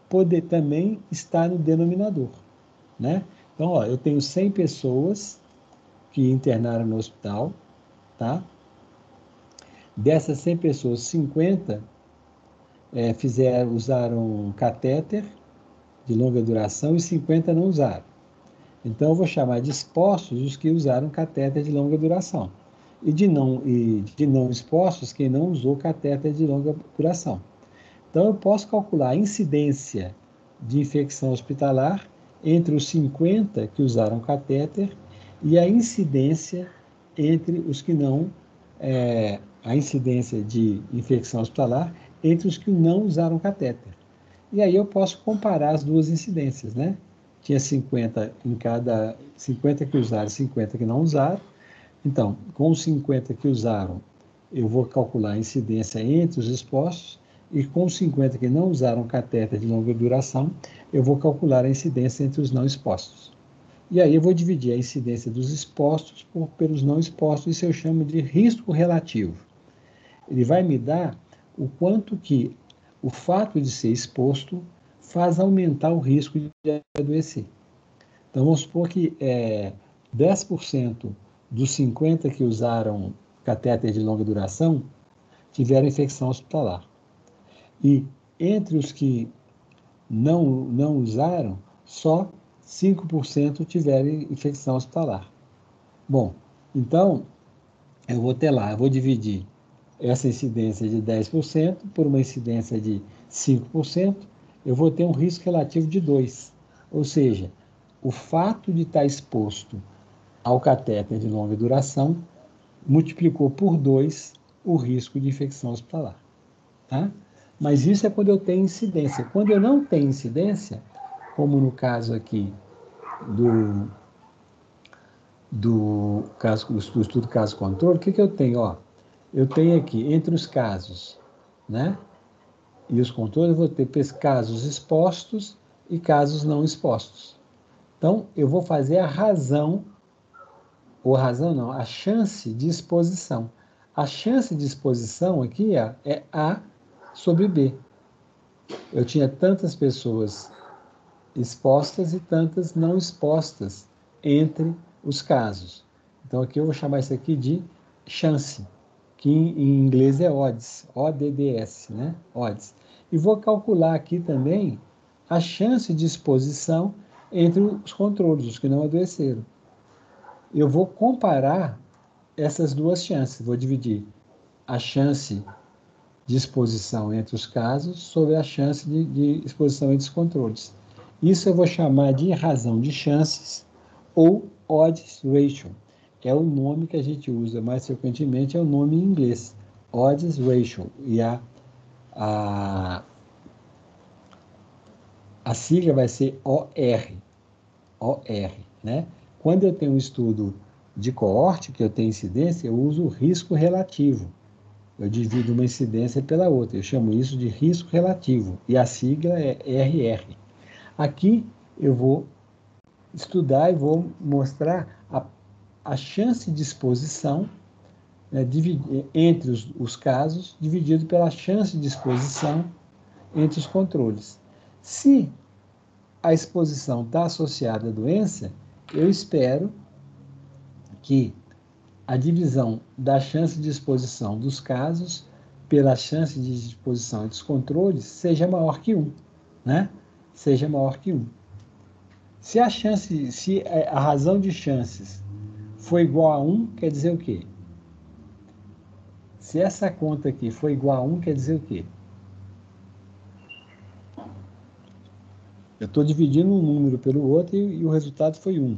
pode também estar no denominador, né? Então, ó, eu tenho 100 pessoas que internaram no hospital, tá? Dessas 100 pessoas, 50 usaram catéter de longa duração e 50 não usaram. Então, eu vou chamar de expostos os que usaram catéter de longa duração. E de não expostos, quem não usou catéter de longa duração. Então, eu posso calcular a incidência de infecção hospitalar entre os 50 que usaram catéter e a incidência entre os que não, a incidência de infecção hospitalar entre os que não usaram catéter. E aí eu posso comparar as duas incidências, né? Tinha 50 em cada, 50 que usaram e 50 que não usaram. Então, com os 50 que usaram, eu vou calcular a incidência entre os expostos, e com os 50 que não usaram catéter de longa duração, eu vou calcular a incidência entre os não expostos. E aí eu vou dividir a incidência dos expostos pelos não expostos, isso eu chamo de risco relativo. Ele vai me dar o quanto que o fato de ser exposto faz aumentar o risco de adoecer. Então, vamos supor que 10% dos 50 que usaram catéter de longa duração tiveram infecção hospitalar. E entre os que não usaram, só 5% tiveram infecção hospitalar. Bom, então, eu vou dividir essa incidência de 10% por uma incidência de 5%, eu vou ter um risco relativo de 2. Ou seja, o fato de estar exposto ao catéter de longa duração multiplicou por 2 o risco de infecção hospitalar. Tá? Mas isso é quando eu tenho incidência. Quando eu não tenho incidência, como no caso aqui do estudo caso-controle, o que eu tenho? Ó, eu tenho aqui, entre os casos, né, e os controles, eu vou ter casos expostos e casos não expostos. Então, eu vou fazer a chance de exposição. A chance de exposição aqui é A sobre B. Eu tinha tantas pessoas expostas e tantas não expostas entre os casos. Então, aqui eu vou chamar isso aqui de chance, que em inglês é odds, ODDS, né? Odds. E vou calcular aqui também a chance de exposição entre os controles, os que não adoeceram. Eu vou comparar essas duas chances, vou dividir a chance de exposição entre os casos sobre a chance de exposição entre os controles. Isso eu vou chamar de razão de chances ou odds ratio. É o nome que a gente usa mais frequentemente, é o nome em inglês, odds ratio. E a sigla vai ser OR, né? Quando eu tenho um estudo de coorte, que eu tenho incidência, eu uso o risco relativo. Eu divido uma incidência pela outra. Eu chamo isso de risco relativo. E a sigla é RR. Aqui eu vou estudar e vou mostrar a chance de exposição né, entre os casos, dividido pela chance de exposição entre os controles. Se a exposição está associada à doença, eu espero que a divisão da chance de exposição dos casos pela chance de exposição entre os controles seja maior que 1, né? Seja maior que 1. Se a razão de chances for igual a 1, quer dizer o quê? Se essa conta aqui for igual a 1, quer dizer o quê? Eu estou dividindo um número pelo outro e o resultado foi 1.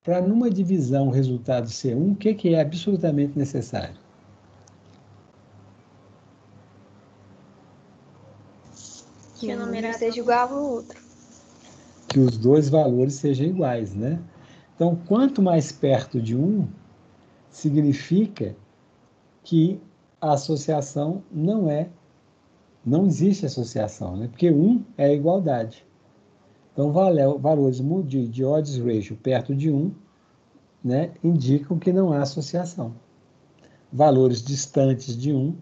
Para numa divisão o resultado ser 1, o que é absolutamente necessário? Que o numerador seja igual ao outro. Que os dois valores sejam iguais, né? Então, quanto mais perto de 1, significa que a associação não existe associação, né? Porque 1 é a igualdade. Então, valores de odds ratio perto de 1, né, indicam que não há associação. Valores distantes de 1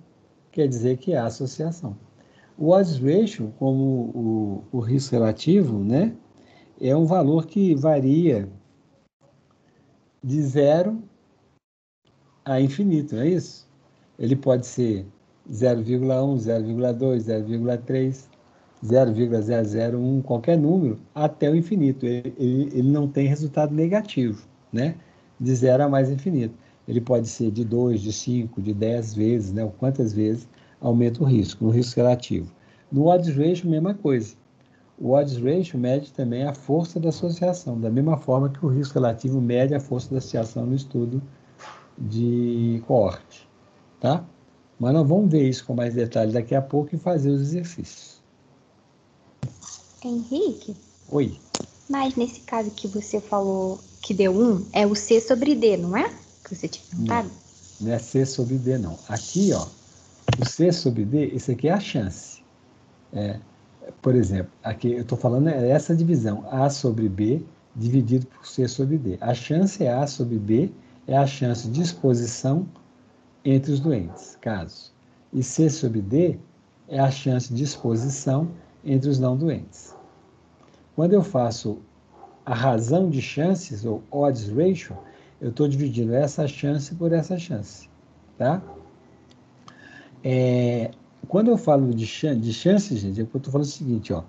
quer dizer que há associação. O odds ratio, como o risco relativo, né, é um valor que varia de 0 a infinito, não é isso? Ele pode ser 0,1, 0,2, 0,3, 0,001, qualquer número, até o infinito. Ele não tem resultado negativo, né? De 0 a mais infinito. Ele pode ser de 2, de 5, de 10 vezes, né? Ou quantas vezes aumenta o risco, no risco relativo. No odds ratio, mesma coisa. O odds ratio mede também a força da associação, da mesma forma que o risco relativo mede a força da associação no estudo de coorte, tá? Mas nós vamos ver isso com mais detalhes daqui a pouco e fazer os exercícios. Henrique? Oi. Mas nesse caso que você falou que deu 1, é o C sobre D, não é? Que você tinha perguntado? Não é C sobre D, não. Aqui, ó, o C sobre D, esse aqui é a chance. Por exemplo, aqui eu estou falando essa divisão, A sobre B dividido por C sobre D. A chance é A sobre B, é a chance de exposição entre os doentes, casos. E C sobre D é a chance de exposição entre os não doentes. Quando eu faço a razão de chances, ou odds ratio, eu estou dividindo essa chance por essa chance, tá? Quando eu falo de chances, gente, eu estou falando o seguinte, ó.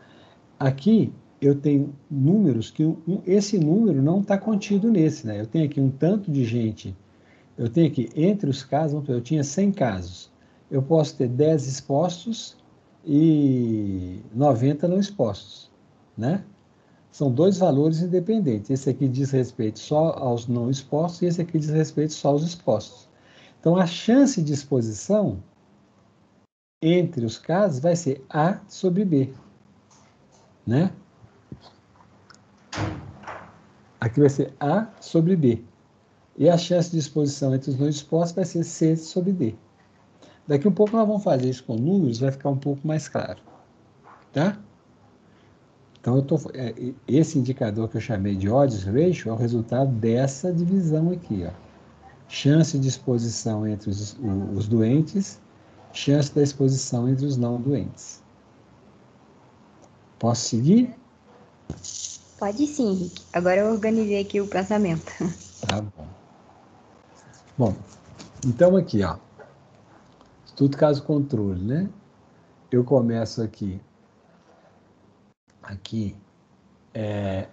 Aqui eu tenho números que esse número não está contido nesse, né? Eu tenho aqui um tanto de gente. Eu tenho aqui, entre os casos, eu tinha 100 casos. Eu posso ter 10 expostos e 90 não expostos, né? São dois valores independentes. Esse aqui diz respeito só aos não expostos e esse aqui diz respeito só aos expostos. Então, a chance de exposição entre os casos vai ser A sobre B, né? Aqui vai ser A sobre B. E a chance de exposição entre os não expostos vai ser C sobre D. Daqui um pouco nós vamos fazer isso com números, vai ficar um pouco mais claro, tá? Então, esse indicador que eu chamei de odds ratio é o resultado dessa divisão aqui, ó. Chance de exposição entre os doentes, chance da exposição entre os não doentes. Posso seguir? Pode sim, Henrique. Agora eu organizei aqui o pensamento. Tá bom. Bom, então aqui, ó. Estudo caso controle, né? Eu começo aqui. Aqui é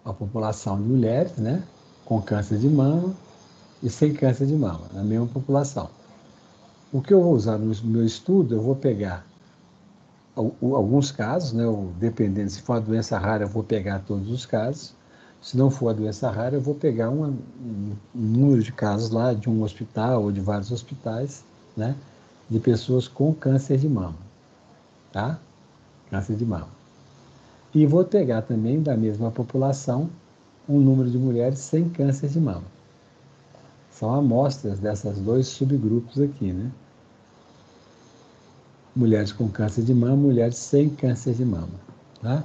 a população de mulheres, né? Com câncer de mama e sem câncer de mama, na mesma população. O que eu vou usar no meu estudo, eu vou pegar alguns casos, né? Dependendo, se for uma doença rara, eu vou pegar todos os casos. Se não for a doença rara, eu vou pegar um número de casos lá de um hospital ou de vários hospitais, né? De pessoas com câncer de mama, tá? Câncer de mama. E vou pegar também da mesma população um número de mulheres sem câncer de mama. São amostras dessas dois subgrupos aqui, né? Mulheres com câncer de mama, mulheres sem câncer de mama, tá?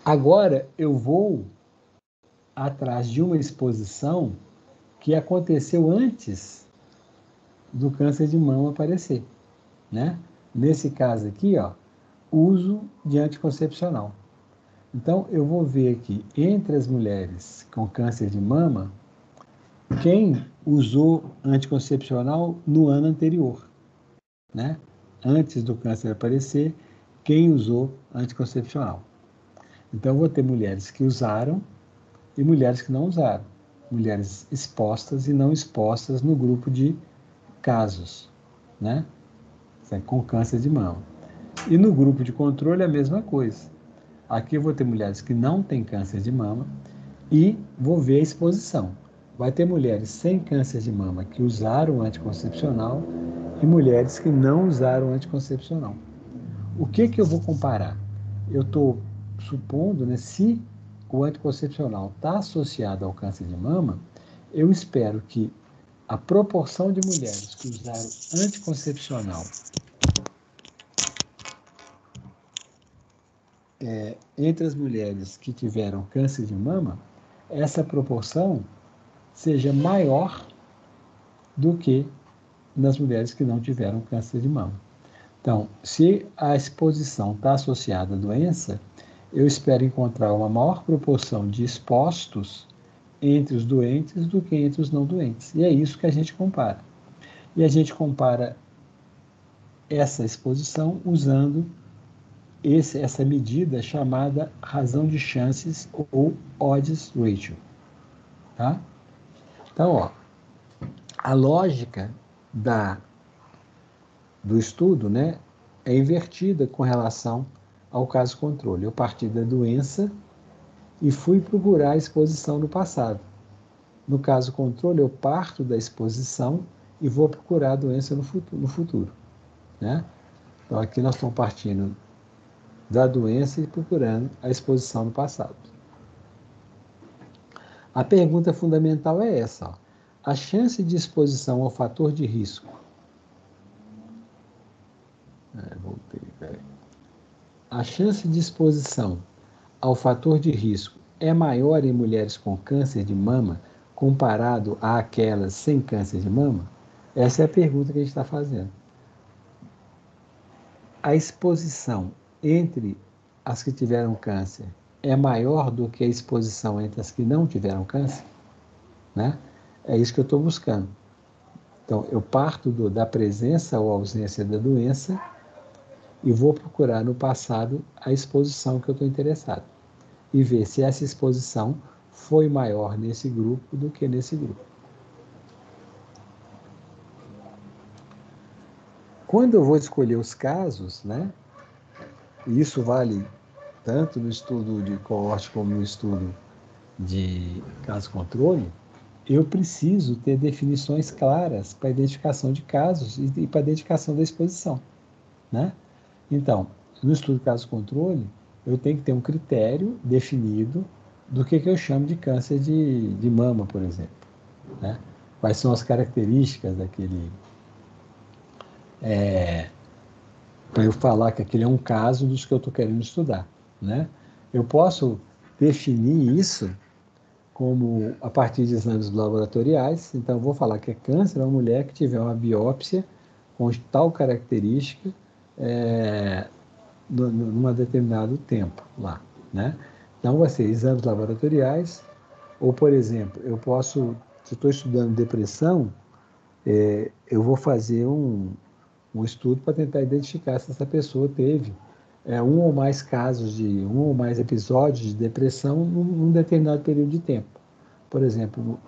Agora, eu vou atrás de uma exposição que aconteceu antes do câncer de mama aparecer, né? Nesse caso aqui, ó, uso de anticoncepcional. Então, eu vou ver aqui, entre as mulheres com câncer de mama, quem usou anticoncepcional no ano anterior, né? Antes do câncer aparecer, quem usou anticoncepcional. Então, eu vou ter mulheres que usaram e mulheres que não usaram. Mulheres expostas e não expostas no grupo de casos, né? Com câncer de mama. E no grupo de controle, a mesma coisa. Aqui eu vou ter mulheres que não têm câncer de mama e vou ver a exposição. Vai ter mulheres sem câncer de mama que usaram anticoncepcional e mulheres que não usaram anticoncepcional. O que eu vou comparar? Eu estou supondo, né, se o anticoncepcional está associado ao câncer de mama, eu espero que a proporção de mulheres que usaram anticoncepcional entre as mulheres que tiveram câncer de mama, essa proporção seja maior do que nas mulheres que não tiveram câncer de mama. Então, se a exposição está associada à doença, eu espero encontrar uma maior proporção de expostos entre os doentes do que entre os não doentes. E é isso que a gente compara. E a gente compara essa exposição usando essa medida chamada razão de chances ou odds ratio. Tá? Então, ó, a lógica do estudo, né, é invertida com relação ao caso controle. Eu parti da doença e fui procurar a exposição no passado. No caso controle, eu parto da exposição e vou procurar a doença no futuro, né? Então, aqui nós estamos partindo da doença e procurando a exposição no passado. A pergunta fundamental é essa, ó. A chance de exposição ao fator de risco. A chance de exposição ao fator de risco é maior em mulheres com câncer de mama comparado àquelas sem câncer de mama? Essa é a pergunta que a gente está fazendo. A exposição entre as que tiveram câncer é maior do que a exposição entre as que não tiveram câncer? Né? É isso que eu estou buscando. Então, eu parto da presença ou ausência da doença e vou procurar no passado a exposição que eu estou interessado e ver se essa exposição foi maior nesse grupo do que nesse grupo. Quando eu vou escolher os casos, né, e isso vale tanto no estudo de coorte como no estudo de caso controle, eu preciso ter definições claras para a identificação de casos e para a identificação da exposição, né? Então, no estudo de caso controle, eu tenho que ter um critério definido do que eu chamo de câncer de mama, por exemplo, né? Quais são as características daquele... para eu falar que aquele é um caso dos que eu estou querendo estudar, né? Eu posso definir isso como a partir de exames laboratoriais. Então, eu vou falar que é câncer uma mulher que tiver uma biópsia com tal característica num determinado tempo lá, né? Então, vai ser exames laboratoriais, ou, por exemplo, eu posso, se estou estudando depressão, eu vou fazer um estudo para tentar identificar se essa pessoa teve um ou mais casos um ou mais episódios de depressão num determinado período de tempo. Por exemplo,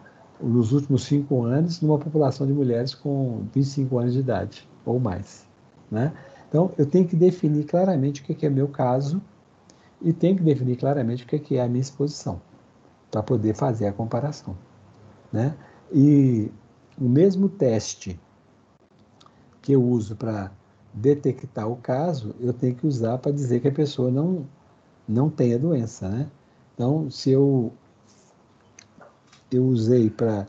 nos últimos 5 anos, numa população de mulheres com 25 anos de idade ou mais, né? Então, eu tenho que definir claramente o que é meu caso e tenho que definir claramente o que é a minha exposição para poder fazer a comparação, né? E o mesmo teste que eu uso para detectar o caso, eu tenho que usar para dizer que a pessoa não tem a doença, né? Então, se eu usei para...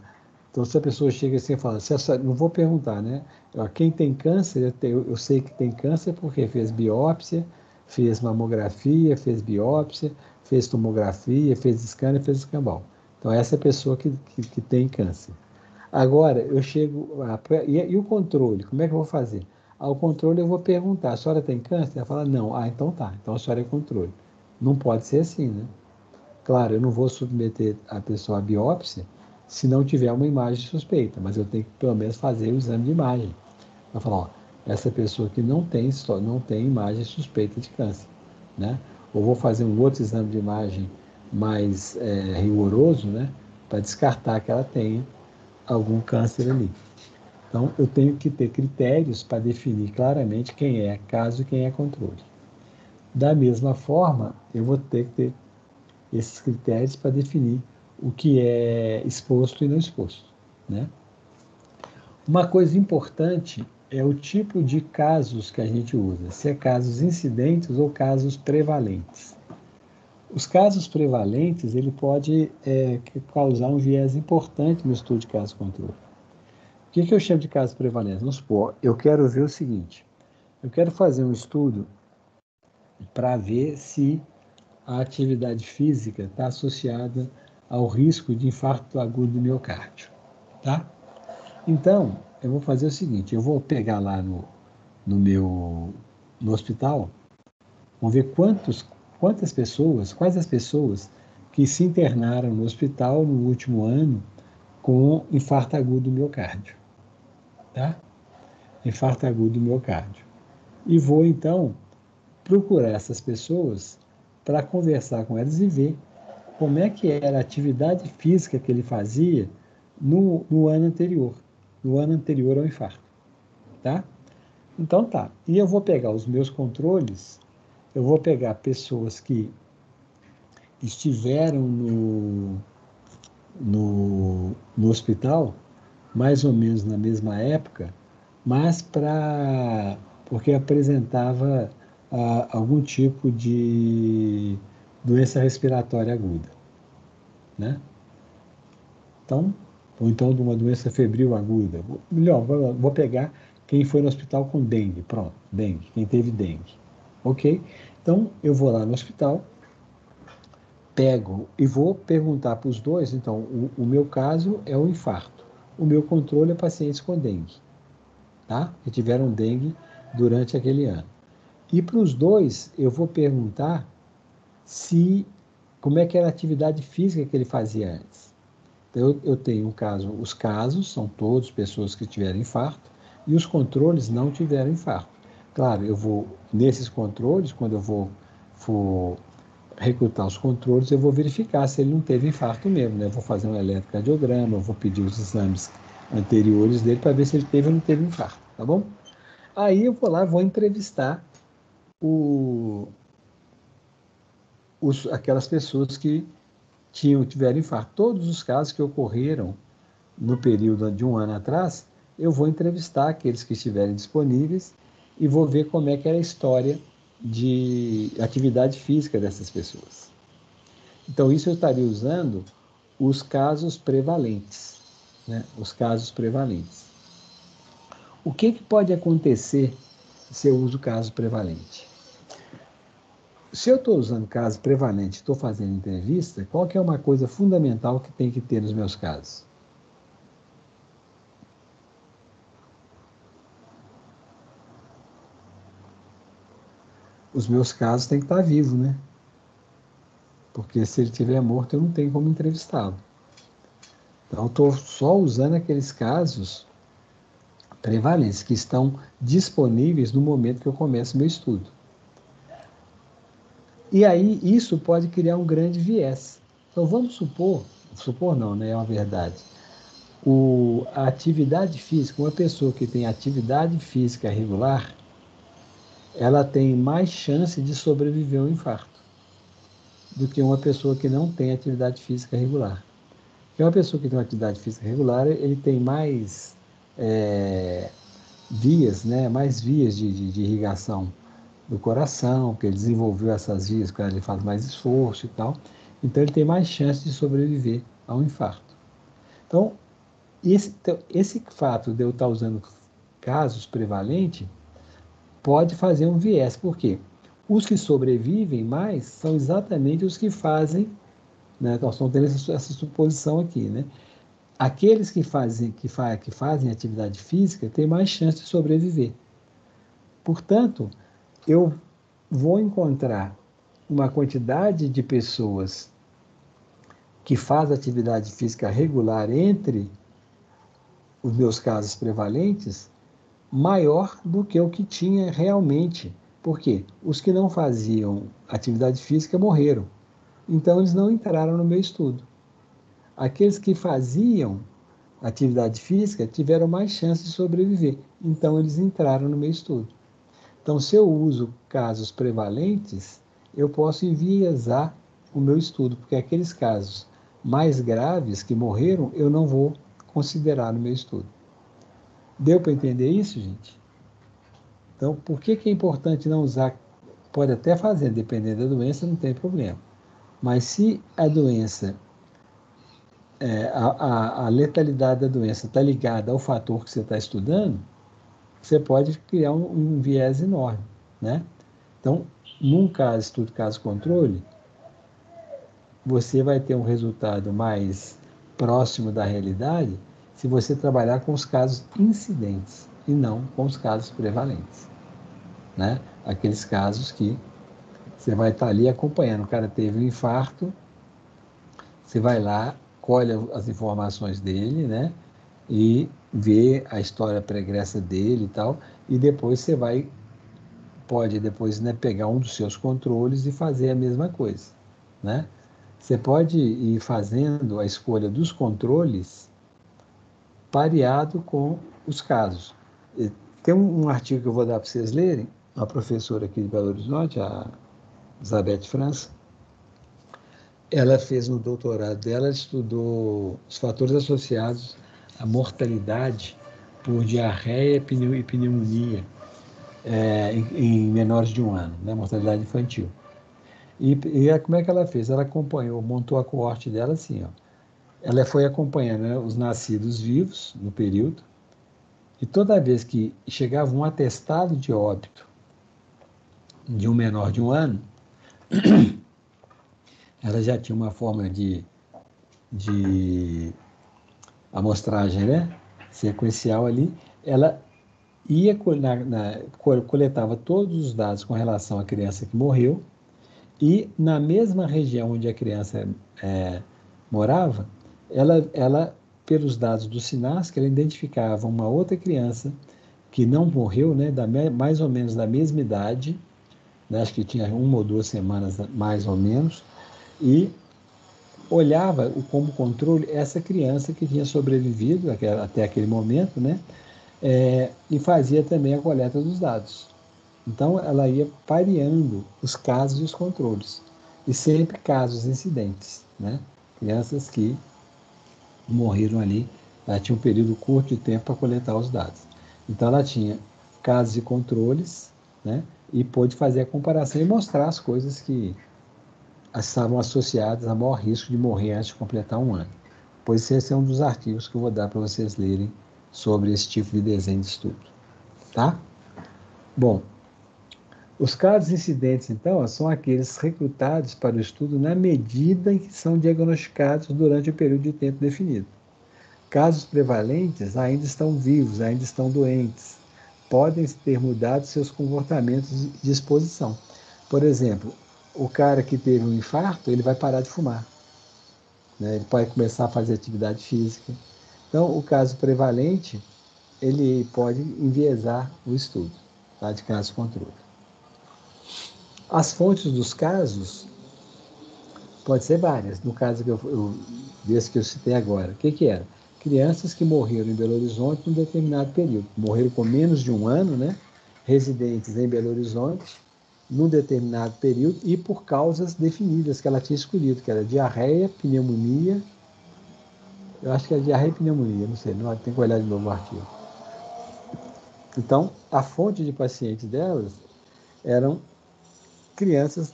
Então, se a pessoa chega assim e fala, não vou perguntar, né? Quem tem câncer, eu sei que tem câncer porque fez biópsia, fez mamografia, fez biópsia, fez tomografia, fez scanner, fez escambau. Então, essa é a pessoa que tem câncer. Agora, eu chego... E o controle? Como é que eu vou fazer? Ao controle, eu vou perguntar, a senhora tem câncer? Ela fala, não. Ah, então tá. Então, a senhora é controle. Não pode ser assim, né? Claro, eu não vou submeter a pessoa à biópsia se não tiver uma imagem suspeita, mas eu tenho que, pelo menos, fazer o exame de imagem. Vai falar, ó, essa pessoa que não tem imagem suspeita de câncer, né? Ou vou fazer um outro exame de imagem mais rigoroso, né? Para descartar que ela tenha algum câncer ali. Então, eu tenho que ter critérios para definir claramente quem é caso e quem é controle. Da mesma forma, eu vou ter que ter esses critérios para definir o que é exposto e não exposto, né? Uma coisa importante é o tipo de casos que a gente usa, se é casos incidentes ou casos prevalentes. Os casos prevalentes, ele pode causar um viés importante no estudo de caso controle. O que eu chamo de casos prevalentes? Vamos supor, eu quero ver o seguinte, eu quero fazer um estudo para ver se a atividade física está associada ao risco de infarto agudo do miocárdio, tá? Então, eu vou fazer o seguinte, eu vou pegar lá no hospital, vamos ver quantas pessoas, quais as pessoas que se internaram no hospital no último ano com infarto agudo do miocárdio, tá? Infarto agudo do miocárdio. E vou, então, procurar essas pessoas para conversar com elas e ver como é que era a atividade física que ele fazia no ano anterior ao infarto, tá? Então tá, e eu vou pegar os meus controles, eu vou pegar pessoas que estiveram no hospital, mais ou menos na mesma época, mas porque apresentava algum tipo de doença respiratória aguda, né? Então, ou então de uma doença febril aguda. Melhor, vou pegar quem foi no hospital com dengue. Pronto, dengue, quem teve dengue. Ok? Então, eu vou lá no hospital, pego e vou perguntar para os dois. Então, o meu caso é o infarto. O meu controle é pacientes com dengue, tá? Que tiveram dengue durante aquele ano. E para os dois, eu vou perguntar como é que era a atividade física que ele fazia antes. Então, eu tenho um caso, os casos são todos pessoas que tiveram infarto e os controles não tiveram infarto. Claro, eu vou, nesses controles, quando eu for recrutar os controles, eu vou verificar se ele não teve infarto mesmo, né? Eu vou fazer um eletrocardiograma, eu vou pedir os exames anteriores dele para ver se ele teve ou não teve infarto, tá bom? Aí eu vou lá, vou entrevistar aquelas pessoas que tiveram infarto. Todos os casos que ocorreram no período de um ano atrás, eu vou entrevistar aqueles que estiverem disponíveis e vou ver como é que era a história de atividade física dessas pessoas. Então, isso eu estaria usando os casos prevalentes, né? Os casos prevalentes. O que pode acontecer se eu uso o caso prevalente? Se eu estou usando caso prevalente, estou fazendo entrevista, qual que é uma coisa fundamental que tem que ter nos meus casos? Os meus casos têm que estar vivos, né? Porque se ele estiver morto, eu não tenho como entrevistá-lo. Então, eu estou só usando aqueles casos prevalentes que estão disponíveis no momento que eu começo meu estudo. E aí, isso pode criar um grande viés. Então, vamos supor não, né? É uma verdade. A atividade física, uma pessoa que tem atividade física regular, ela tem mais chance de sobreviver ao infarto do que uma pessoa que não tem atividade física regular. Porque uma pessoa que tem uma atividade física regular, ele tem mais vias, né? Mais vias de irrigação do coração, porque ele desenvolveu essas vias quando ele faz mais esforço e tal. Então, ele tem mais chance de sobreviver ao infarto. Então, esse fato de eu estar usando casos prevalentes pode fazer um viés. Por quê? Os que sobrevivem mais são exatamente os que fazem, né? Nós estamos tendo essa suposição aqui, né? Aqueles que fazem atividade física têm mais chance de sobreviver. Portanto, eu vou encontrar uma quantidade de pessoas que faz atividade física regular entre os meus casos prevalentes maior do que o que tinha realmente. Por quê? Os que não faziam atividade física morreram. Então, eles não entraram no meu estudo. Aqueles que faziam atividade física tiveram mais chance de sobreviver. Então, eles entraram no meu estudo. Então, se eu uso casos prevalentes, eu posso enviesar o meu estudo, porque aqueles casos mais graves que morreram, eu não vou considerar no meu estudo. Deu para entender isso, gente? Então, por que é importante não usar? Pode até fazer, dependendo da doença, não tem problema. Mas se a doença, a letalidade da doença está ligada ao fator que você está estudando, você pode criar um viés enorme, né? Então, num caso, estudo caso-controle, você vai ter um resultado mais próximo da realidade se você trabalhar com os casos incidentes e não com os casos prevalentes, né? Aqueles casos que você vai estar ali acompanhando. O cara teve um infarto, você vai lá, colhe as informações dele, né? E vê a história pregressa dele e tal, e depois você pode depois, né, pegar um dos seus controles e fazer a mesma coisa, né? Você pode ir fazendo a escolha dos controles pareado com os casos. Tem um artigo que eu vou dar para vocês lerem, uma professora aqui de Belo Horizonte, a Elizabeth França, ela fez no doutorado dela, estudou os fatores associados à mortalidade por diarreia e pneumonia em menores de 1 ano, né, mortalidade infantil. E como é que ela fez? Ela acompanhou, montou a coorte dela assim, ó. Ela foi acompanhando, né, os nascidos vivos no período, e toda vez que chegava um atestado de óbito de um menor de 1 ano, ela já tinha uma forma de amostragem, né, sequencial ali, ela ia coletava todos os dados com relação à criança que morreu, e na mesma região onde a criança morava, ela, pelos dados do SINASC, ela identificava uma outra criança que não morreu, né, mais ou menos da mesma idade, né, acho que tinha 1 ou 2 semanas mais ou menos, e olhava como controle essa criança que tinha sobrevivido até aquele momento, né, e fazia também a coleta dos dados. Então, ela ia pareando os casos e os controles. E sempre casos incidentes, né? Crianças que morreram ali, ela tinha um período curto de tempo para coletar os dados. Então, ela tinha casos e controles, né? E pôde fazer a comparação e mostrar as coisas que estavam associadas a maior risco de morrer antes de completar 1 ano. Pois esse é um dos artigos que eu vou dar para vocês lerem sobre esse tipo de desenho de estudo. Tá? Bom, os casos incidentes, então, são aqueles recrutados para o estudo na medida em que são diagnosticados durante o período de tempo definido. Casos prevalentes ainda estão vivos, ainda estão doentes, podem ter mudado seus comportamentos de exposição. Por exemplo, o cara que teve um infarto, ele vai parar de fumar, né? Ele pode começar a fazer atividade física. Então, o caso prevalente, ele pode enviesar o estudo, tá? De caso controle. As fontes dos casos pode ser várias. No caso desse que eu citei agora, o que era? Crianças que morreram em Belo Horizonte em um determinado período. Morreram com menos de 1 ano, né? Residentes em Belo Horizonte, num determinado período e por causas definidas que ela tinha escolhido, que era diarreia, pneumonia. Eu acho que é diarreia e pneumonia, não sei, não, tem que olhar de novo o artigo. Então, a fonte de pacientes delas eram crianças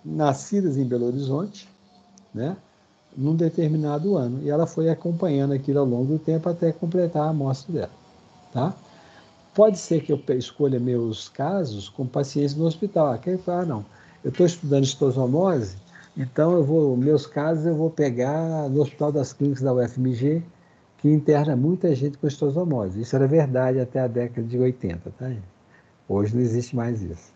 nascidas em Belo Horizonte, né, num determinado ano. E ela foi acompanhando aquilo ao longo do tempo até completar a amostra dela. Tá? pode ser que eu escolha meus casos com pacientes no hospital. Não, eu estou estudando histosomose, então meus casos eu vou pegar no Hospital das Clínicas da UFMG, que interna muita gente com histosomose. Isso era verdade até a década de 80, tá? Hoje não existe mais isso.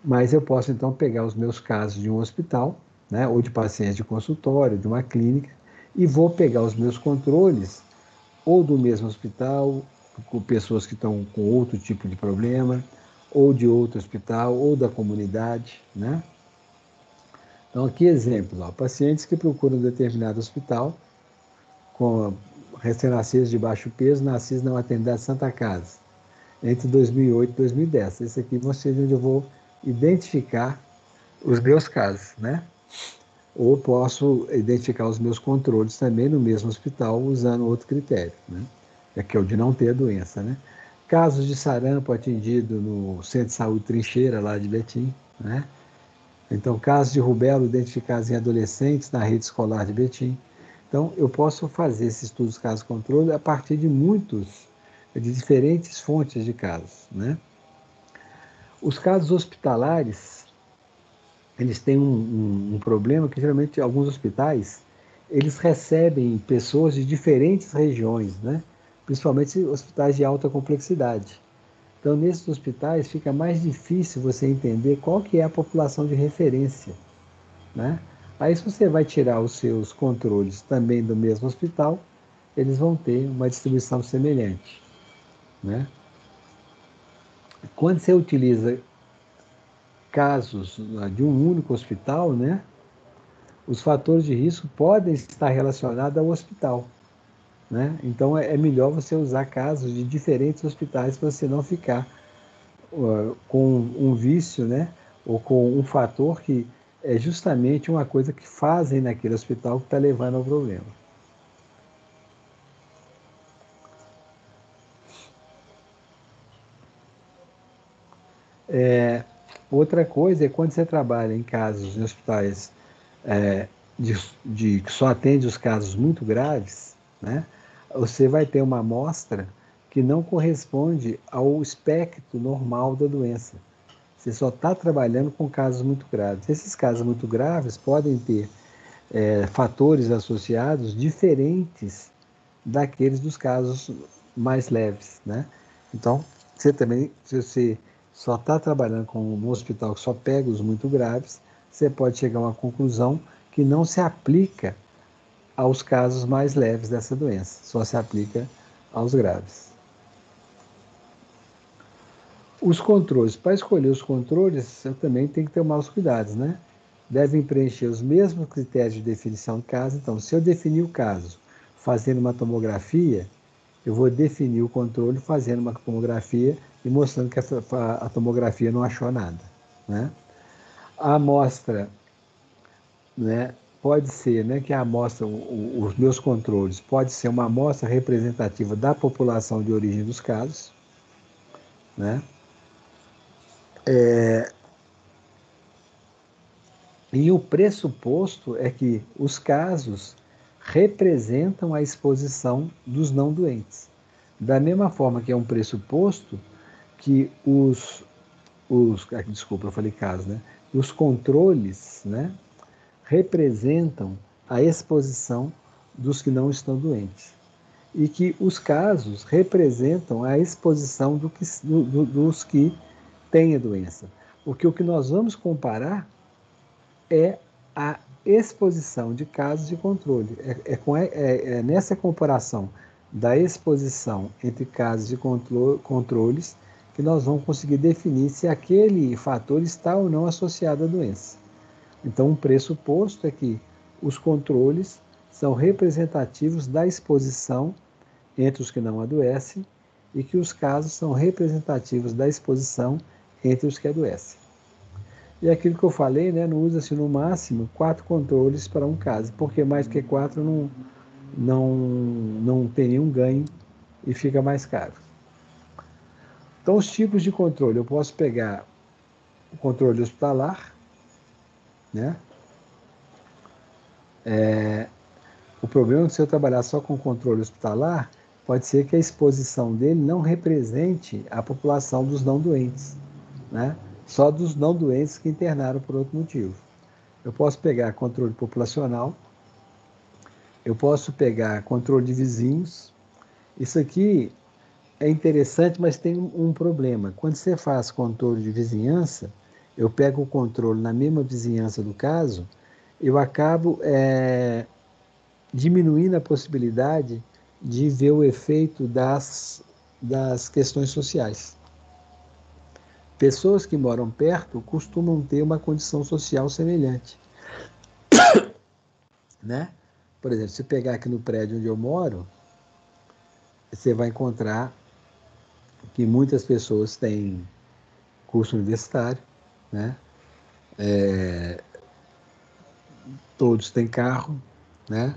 Mas eu posso, então, pegar os meus casos de um hospital, né, ou de pacientes de consultório, de uma clínica, e vou pegar os meus controles, ou do mesmo hospital, com pessoas que estão com outro tipo de problema, ou de outro hospital, ou da comunidade, né? Então, aqui exemplos, pacientes que procuram um determinado hospital, com recém-nascidos de baixo peso, nascidos na maternidade Santa Casa, entre 2008 e 2010. Esse aqui vai ser onde eu vou identificar os meus casos, né? Ou posso identificar os meus controles também no mesmo hospital usando outro critério, né? Que é o de não ter a doença, né? Casos de sarampo atendido no Centro de Saúde Trincheira, lá de Betim, né? Então, casos de rubéola identificados em adolescentes na rede escolar de Betim. Então, eu posso fazer esses estudos caso-controle a partir de diferentes fontes de casos, né? Os casos hospitalares, eles têm um problema que, geralmente, alguns hospitais, eles recebem pessoas de diferentes regiões, né? Principalmente hospitais de alta complexidade. Então, nesses hospitais, fica mais difícil você entender qual que é a população de referência, né? Aí, se você vai tirar os seus controles também do mesmo hospital, eles vão ter uma distribuição semelhante, né? Quando você utiliza casos de um único hospital, né, os fatores de risco podem estar relacionados ao hospital, né? Então é melhor você usar casos de diferentes hospitais para você não ficar com um vício, né, ou com um fator que é justamente uma coisa que fazem naquele hospital que está levando ao problema. Outra coisa é quando você trabalha em casos em hospitais é, que só atende os casos muito graves, né? Você vai ter uma amostra que não corresponde ao espectro normal da doença. Você só está trabalhando com casos muito graves. Esses casos muito graves podem ter fatores associados diferentes daqueles dos casos mais leves, né? Então, você também, se você só está trabalhando com um hospital que só pega os muito graves, você pode chegar a uma conclusão que não se aplica aos casos mais leves dessa doença, só se aplica aos graves. Os controles, para escolher os controles, você também tem que tomar os cuidados, né? Devem preencher os mesmos critérios de definição do caso. Então, se eu definir o caso fazendo uma tomografia, eu vou definir o controle fazendo uma tomografia e mostrando que a tomografia não achou nada, né? A amostra, né, pode ser, né, que a amostra, os meus controles, pode ser uma amostra representativa da população de origem dos casos, né? E o pressuposto é que os casos representam a exposição dos não doentes. Da mesma forma que é um pressuposto que desculpa, eu falei casos, né? Os controles, né, representam a exposição dos que não estão doentes. E que os casos representam a exposição dos que têm a doença. Porque o que nós vamos comparar é a exposição de casos de controle. É nessa comparação da exposição entre casos de controles que nós vamos conseguir definir se aquele fator está ou não associado à doença. Então, um pressuposto é que os controles são representativos da exposição entre os que não adoecem e que os casos são representativos da exposição entre os que adoecem. E aquilo que eu falei, né, não usa-se no máximo 4 controles para um caso, porque mais que 4 não tem nenhum ganho e fica mais caro. Então, os tipos de controle, eu posso pegar o controle hospitalar, né? O problema é que se eu trabalhar só com controle hospitalar, pode ser que a exposição dele não represente a população dos não doentes, né? Só dos não doentes que internaram por outro motivo. Eu posso pegar controle populacional, eu posso pegar controle de vizinhos. Isso aqui é interessante, mas tem um problema. Quando você faz controle de vizinhança, eu pego o controle na mesma vizinhança do caso, eu acabo diminuindo a possibilidade de ver o efeito das questões sociais. Pessoas que moram perto costumam ter uma condição social semelhante, né? Por exemplo, se pegar aqui no prédio onde eu moro, você vai encontrar que muitas pessoas têm curso universitário, né? Todos têm carro, né?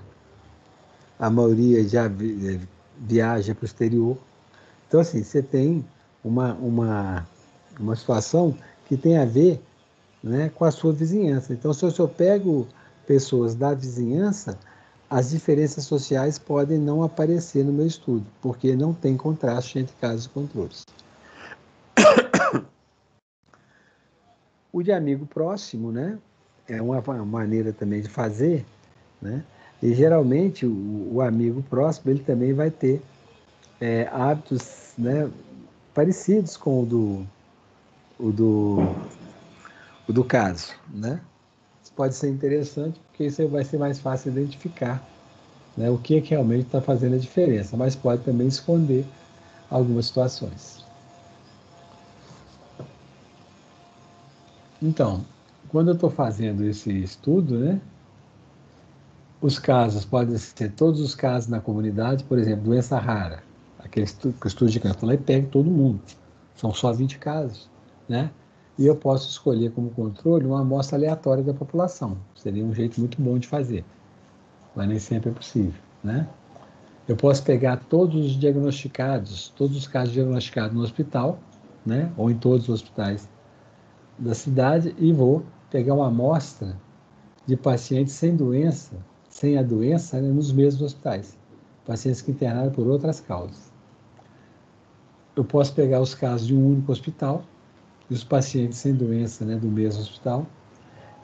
A maioria já viaja para o exterior. Então, assim, você tem uma situação que tem a ver, né, com a sua vizinhança. Então, se eu pego pessoas da vizinhança, as diferenças sociais podem não aparecer no meu estudo, porque não tem contraste entre casos e controles. O de amigo próximo, né, é uma maneira também de fazer, né, e geralmente o amigo próximo ele também vai ter hábitos, né, parecidos com o do, o do caso, né? Isso pode ser interessante porque isso vai ser mais fácil identificar, né, o que realmente está fazendo a diferença, mas pode também esconder algumas situações. Então, quando eu estou fazendo esse estudo, né, os casos podem ser todos os casos na comunidade, por exemplo, doença rara, aquele estudo de campo, lá e pega todo mundo, são só 20 casos, né? E eu posso escolher como controle uma amostra aleatória da população, seria um jeito muito bom de fazer, mas nem sempre é possível, né? Eu posso pegar todos os diagnosticados, todos os casos diagnosticados no hospital, né, ou em todos os hospitais da cidade, e vou pegar uma amostra de pacientes sem doença, sem a doença, né, nos mesmos hospitais, pacientes que internaram por outras causas. Eu posso pegar os casos de um único hospital, e os pacientes sem doença, né, do mesmo hospital.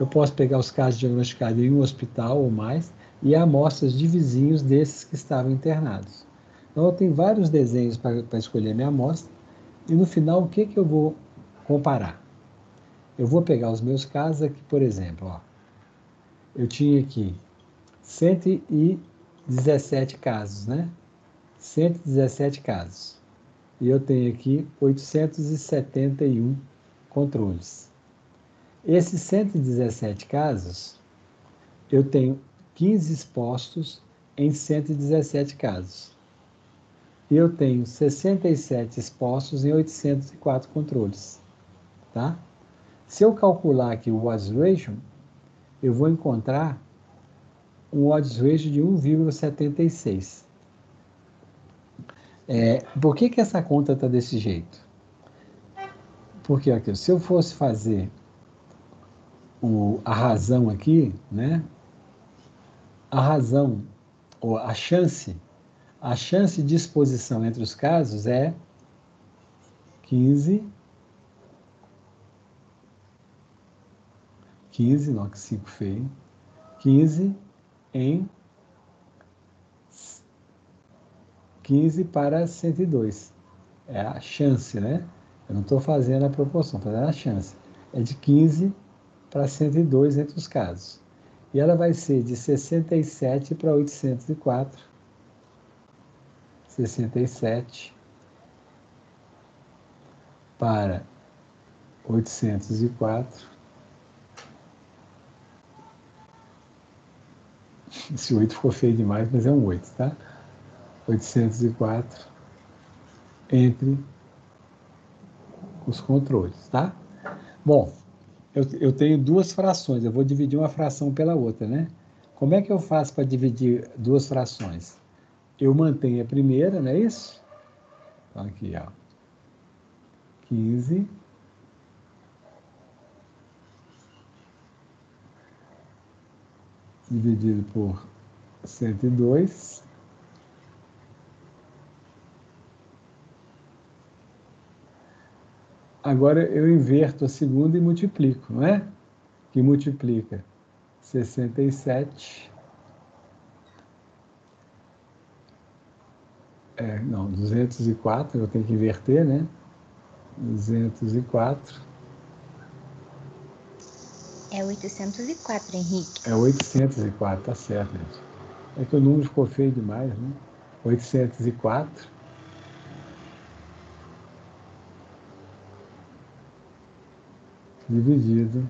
Eu posso pegar os casos diagnosticados em um hospital ou mais, e amostras de vizinhos desses que estavam internados. Então, eu tenho vários desenhos para escolher a minha amostra, e no final, o que, que eu vou comparar? Eu vou pegar os meus casos aqui, por exemplo, ó, eu tinha aqui 117 casos, né? 117 casos. E eu tenho aqui 871 controles. Esses 117 casos, eu tenho 15 expostos em 117 casos. E eu tenho 67 expostos em 804 controles. Tá? Se eu calcular aqui o odds ratio, eu vou encontrar um odds ratio de 1,76. Por que essa conta está desse jeito? Porque aqui, se eu fosse fazer a razão aqui, né? A razão, ou a chance de exposição entre os casos é 15, não, que 5 feio, 15 em 15 para 102. É a chance, né? Eu não estou fazendo a proporção, estou fazendo a chance. É de 15 para 102 entre os casos. E ela vai ser de 67 para 804. 67 para 804. Esse 8 ficou feio demais, mas é um 8, tá? 804 entre os controles, tá? Bom, eu tenho duas frações, eu vou dividir uma fração pela outra, né? Como é que eu faço para dividir duas frações? Eu mantenho a primeira, não é isso? Então, aqui, ó. 15 dividido por 102 Agora eu inverto a segunda e multiplico, não é? Que multiplica 67. Não, 204, eu tenho que inverter, né? 204. É 804, Henrique. É 804, tá certo, gente. É que o número ficou feio demais, né? 804 dividido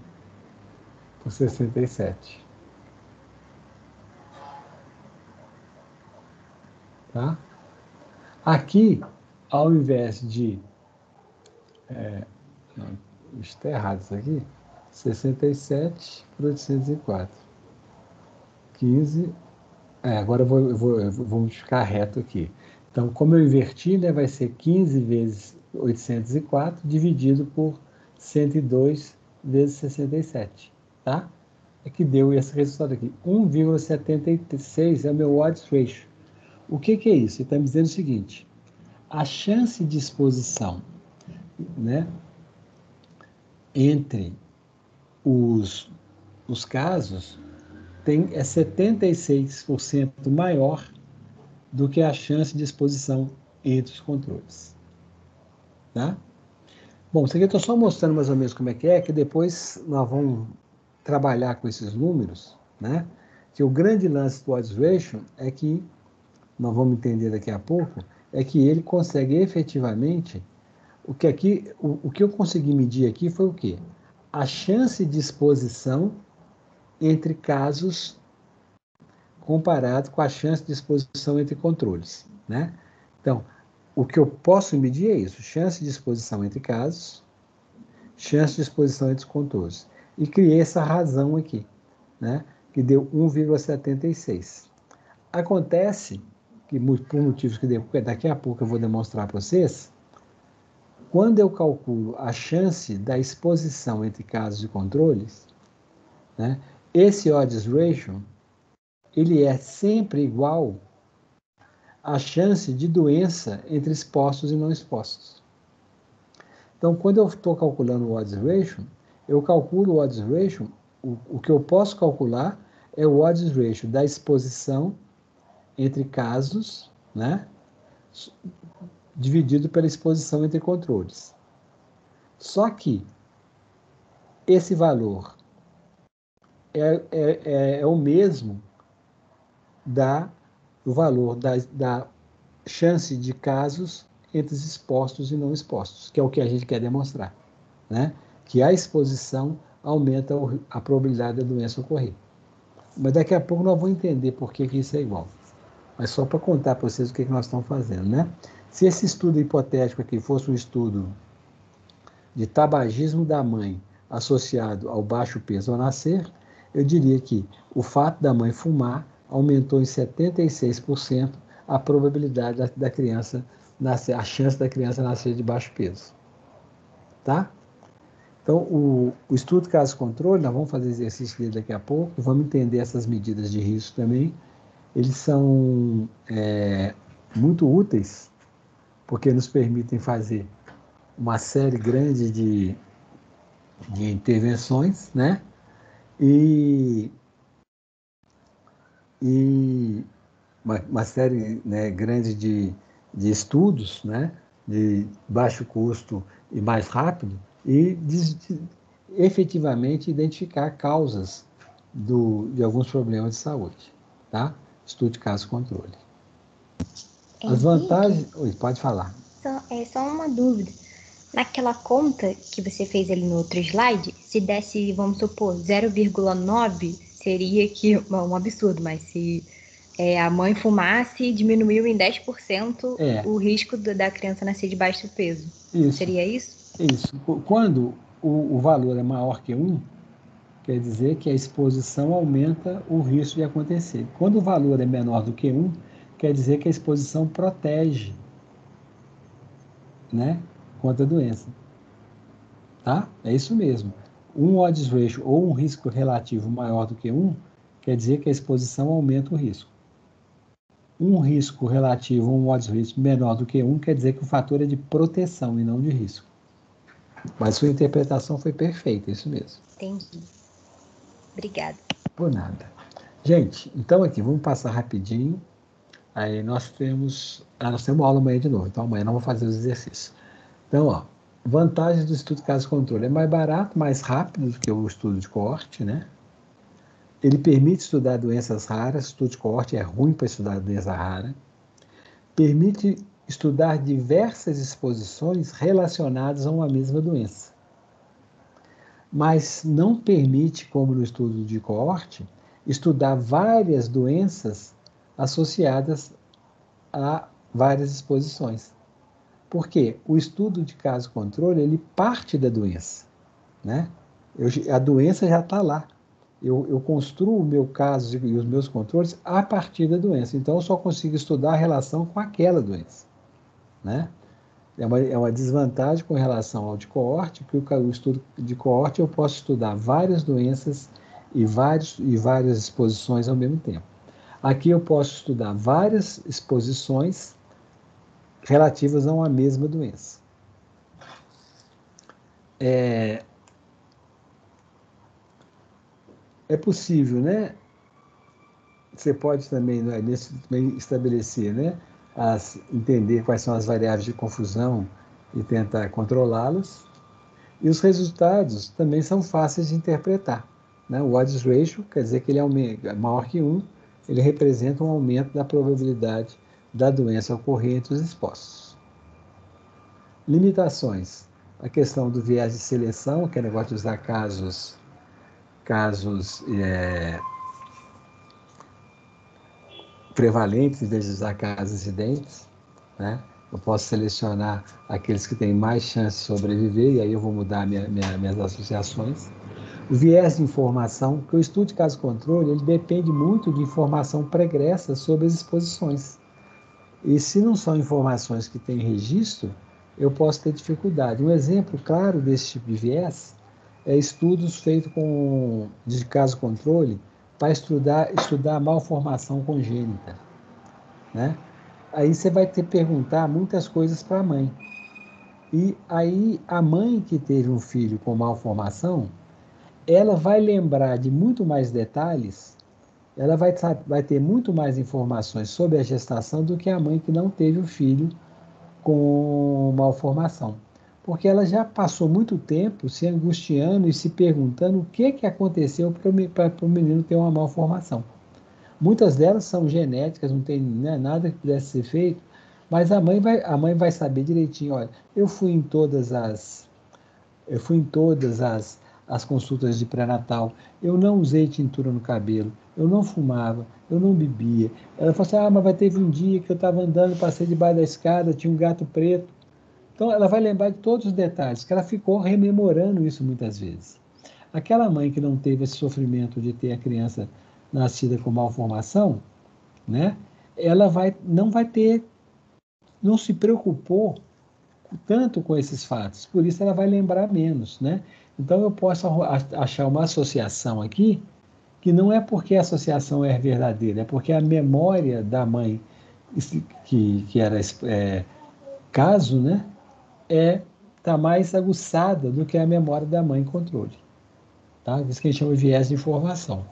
por 67. Tá? Aqui, ao invés de... Não, está errado isso aqui. 67 por 804. 15. Agora eu vou multiplicar reto aqui. Então, como eu inverti, né, vai ser 15 vezes 804 dividido por 102 vezes 67. Tá? É que deu esse resultado aqui. 1,76 é o meu odds ratio. O que é isso? Ele está me dizendo o seguinte: a chance de exposição, né, entre os casos é 76% maior do que a chance de exposição entre os controles. Tá? Bom, isso aqui eu estou só mostrando mais ou menos como é, que depois nós vamos trabalhar com esses números, né? Que o grande lance do odds ratio é que, nós vamos entender daqui a pouco, é que ele consegue efetivamente, o que eu consegui medir aqui foi o quê? A chance de exposição entre casos comparado com a chance de exposição entre controles, né? Então, o que eu posso medir é isso, chance de exposição entre casos, chance de exposição entre controles. E criei essa razão aqui, né? Que deu 1,76. Acontece que, por motivos que daqui a pouco eu vou demonstrar para vocês, quando eu calculo a chance da exposição entre casos e controles, né, esse odds ratio, ele é sempre igual à chance de doença entre expostos e não expostos. Então, quando eu estou calculando o odds ratio, eu calculo o odds ratio, o que eu posso calcular é o odds ratio da exposição entre casos, né, dividido pela exposição entre controles. Só que esse valor é o mesmo do valor da chance de casos entre os expostos e não expostos, que é o que a gente quer demonstrar, né? Que a exposição aumenta a probabilidade da doença ocorrer. Mas daqui a pouco nós vamos entender por que isso é igual. Mas só para contar para vocês o que nós estamos fazendo, né? Se esse estudo hipotético aqui fosse um estudo de tabagismo da mãe associado ao baixo peso ao nascer, eu diria que o fato da mãe fumar aumentou em 76% a probabilidade da criança nascer, a chance da criança nascer de baixo peso. Tá? Então, o estudo caso-controle, nós vamos fazer exercício dele daqui a pouco, vamos entender essas medidas de risco também. Eles são muito úteis, porque nos permitem fazer uma série grande de intervenções, né? E uma série, né, grande de estudos, né? De baixo custo e mais rápido, e efetivamente identificar causas de alguns problemas de saúde. Tá? Estudo de caso controle. As vantagens... Oi, pode falar. Só uma dúvida. Naquela conta que você fez ali no outro slide, se desse, vamos supor, 0,9, seria que um absurdo, mas se a mãe fumasse, diminuiu em 10% o risco da criança nascer de baixo peso. Isso. Seria isso? Isso. Quando o valor é maior que 1, quer dizer que a exposição aumenta o risco de acontecer. Quando o valor é menor do que 1, quer dizer que a exposição protege, né, contra a doença. Tá? É isso mesmo. Um odds ratio ou um risco relativo maior do que 1, quer dizer que a exposição aumenta o risco. Um risco relativo ou um odds ratio menor do que 1, quer dizer que o fator é de proteção e não de risco. Mas sua interpretação foi perfeita, isso mesmo. Entendi. Obrigada. Por nada. Gente, então aqui, vamos passar rapidinho. Aí nós temos uma aula amanhã de novo, então amanhã não vou fazer os exercícios. Então, ó, vantagens do estudo de caso-controle. É mais barato, mais rápido do que o estudo de coorte, né? Ele permite estudar doenças raras, o estudo de coorte é ruim para estudar doença rara. Permite estudar diversas exposições relacionadas a uma mesma doença. Mas não permite, como no estudo de coorte, estudar várias doenças associadas a várias exposições. Por quê? O estudo de caso-controle, ele parte da doença, né? A doença já está lá. Eu construo o meu caso e os meus controles a partir da doença. Então, eu só consigo estudar a relação com aquela doença, né? É uma desvantagem com relação ao de coorte, que o estudo de coorte eu posso estudar várias doenças e várias exposições ao mesmo tempo. Aqui eu posso estudar várias exposições relativas a uma mesma doença. É possível, né? Você pode também, né, também estabelecer, né? Entender quais são as variáveis de confusão e tentar controlá-las. E os resultados também são fáceis de interpretar, né? O odds ratio quer dizer que ele é maior que 1, ele representa um aumento da probabilidade da doença ocorrer entre os expostos. Limitações. A questão do viés de seleção, que é o negócio de usar casos prevalentes em vez de usar casos incidentes, né? Eu posso selecionar aqueles que têm mais chance de sobreviver, e aí eu vou mudar minhas associações. O viés de informação, que o estudo de caso-controle, ele depende muito de informação pregressa sobre as exposições. E se não são informações que têm registro, eu posso ter dificuldade. Um exemplo claro desse tipo de viés é estudos feitos de caso-controle para estudar a malformação congênita, né? Aí você vai ter que perguntar muitas coisas para a mãe. E aí a mãe que teve um filho com malformação, ela vai lembrar de muito mais detalhes, ela vai ter muito mais informações sobre a gestação do que a mãe que não teve o filho com malformação. Porque ela já passou muito tempo se angustiando e se perguntando o que aconteceu para o menino ter uma malformação. Muitas delas são genéticas, não tem, né, nada que pudesse ser feito, mas a mãe vai saber direitinho, olha, eu fui em todas as consultas de pré-natal, eu não usei tintura no cabelo, eu não fumava, eu não bebia. Ela falou assim, mas teve um dia que eu estava andando, passei debaixo da escada, tinha um gato preto. Então, ela vai lembrar de todos os detalhes, que ela ficou rememorando isso muitas vezes. Aquela mãe que não teve esse sofrimento de ter a criança nascida com malformação, né? Ela não se preocupou tanto com esses fatos, por isso ela vai lembrar menos, né? Então eu posso achar uma associação aqui que não é porque a associação é verdadeira, é porque a memória da mãe que era caso, né? Está mais aguçada do que a memória da mãe controle, tá? Isso que a gente chama de viés de informação.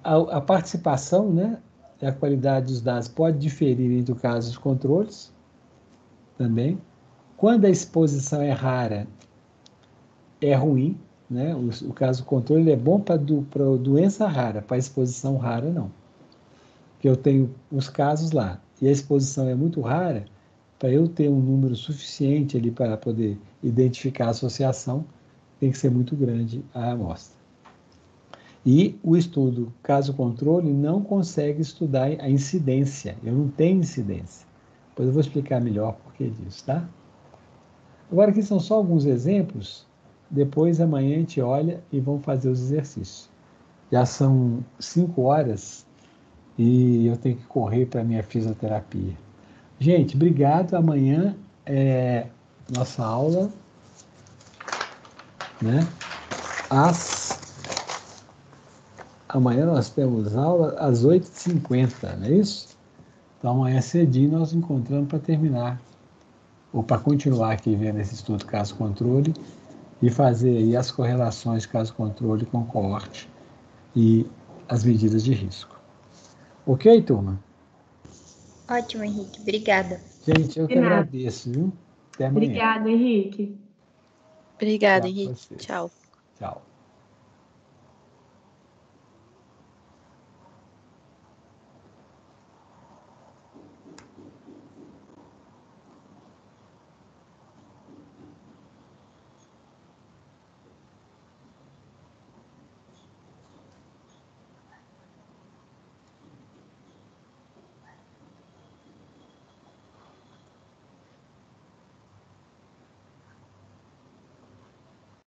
A participação, né? A qualidade dos dados pode diferir entre casos e controles também. Quando a exposição é rara, é ruim, né? O caso controle é bom para doença rara, para exposição rara não. Porque eu tenho os casos lá e a exposição é muito rara, para eu ter um número suficiente ali para poder identificar a associação, tem que ser muito grande a amostra. E o estudo caso-controle não consegue estudar a incidência. Eu não tenho incidência. Depois eu vou explicar melhor por que disso, tá? Agora aqui são só alguns exemplos. Depois amanhã a gente olha e vamos fazer os exercícios. Já são 5 horas e eu tenho que correr para a minha fisioterapia. Gente, obrigado. Amanhã é nossa aula, né? Amanhã nós temos aula às 8h50, não é isso? Então amanhã cedinho nós nos encontramos para terminar ou para continuar aqui vendo esse estudo caso-controle e fazer aí as correlações de caso-controle com coorte e as medidas de risco. Ok, turma? Ótimo, Henrique. Obrigada. Gente, eu que agradeço, viu? Até amanhã. Obrigada, Henrique. Obrigada, Tchau pra Henrique. vocês. Tchau. Tchau.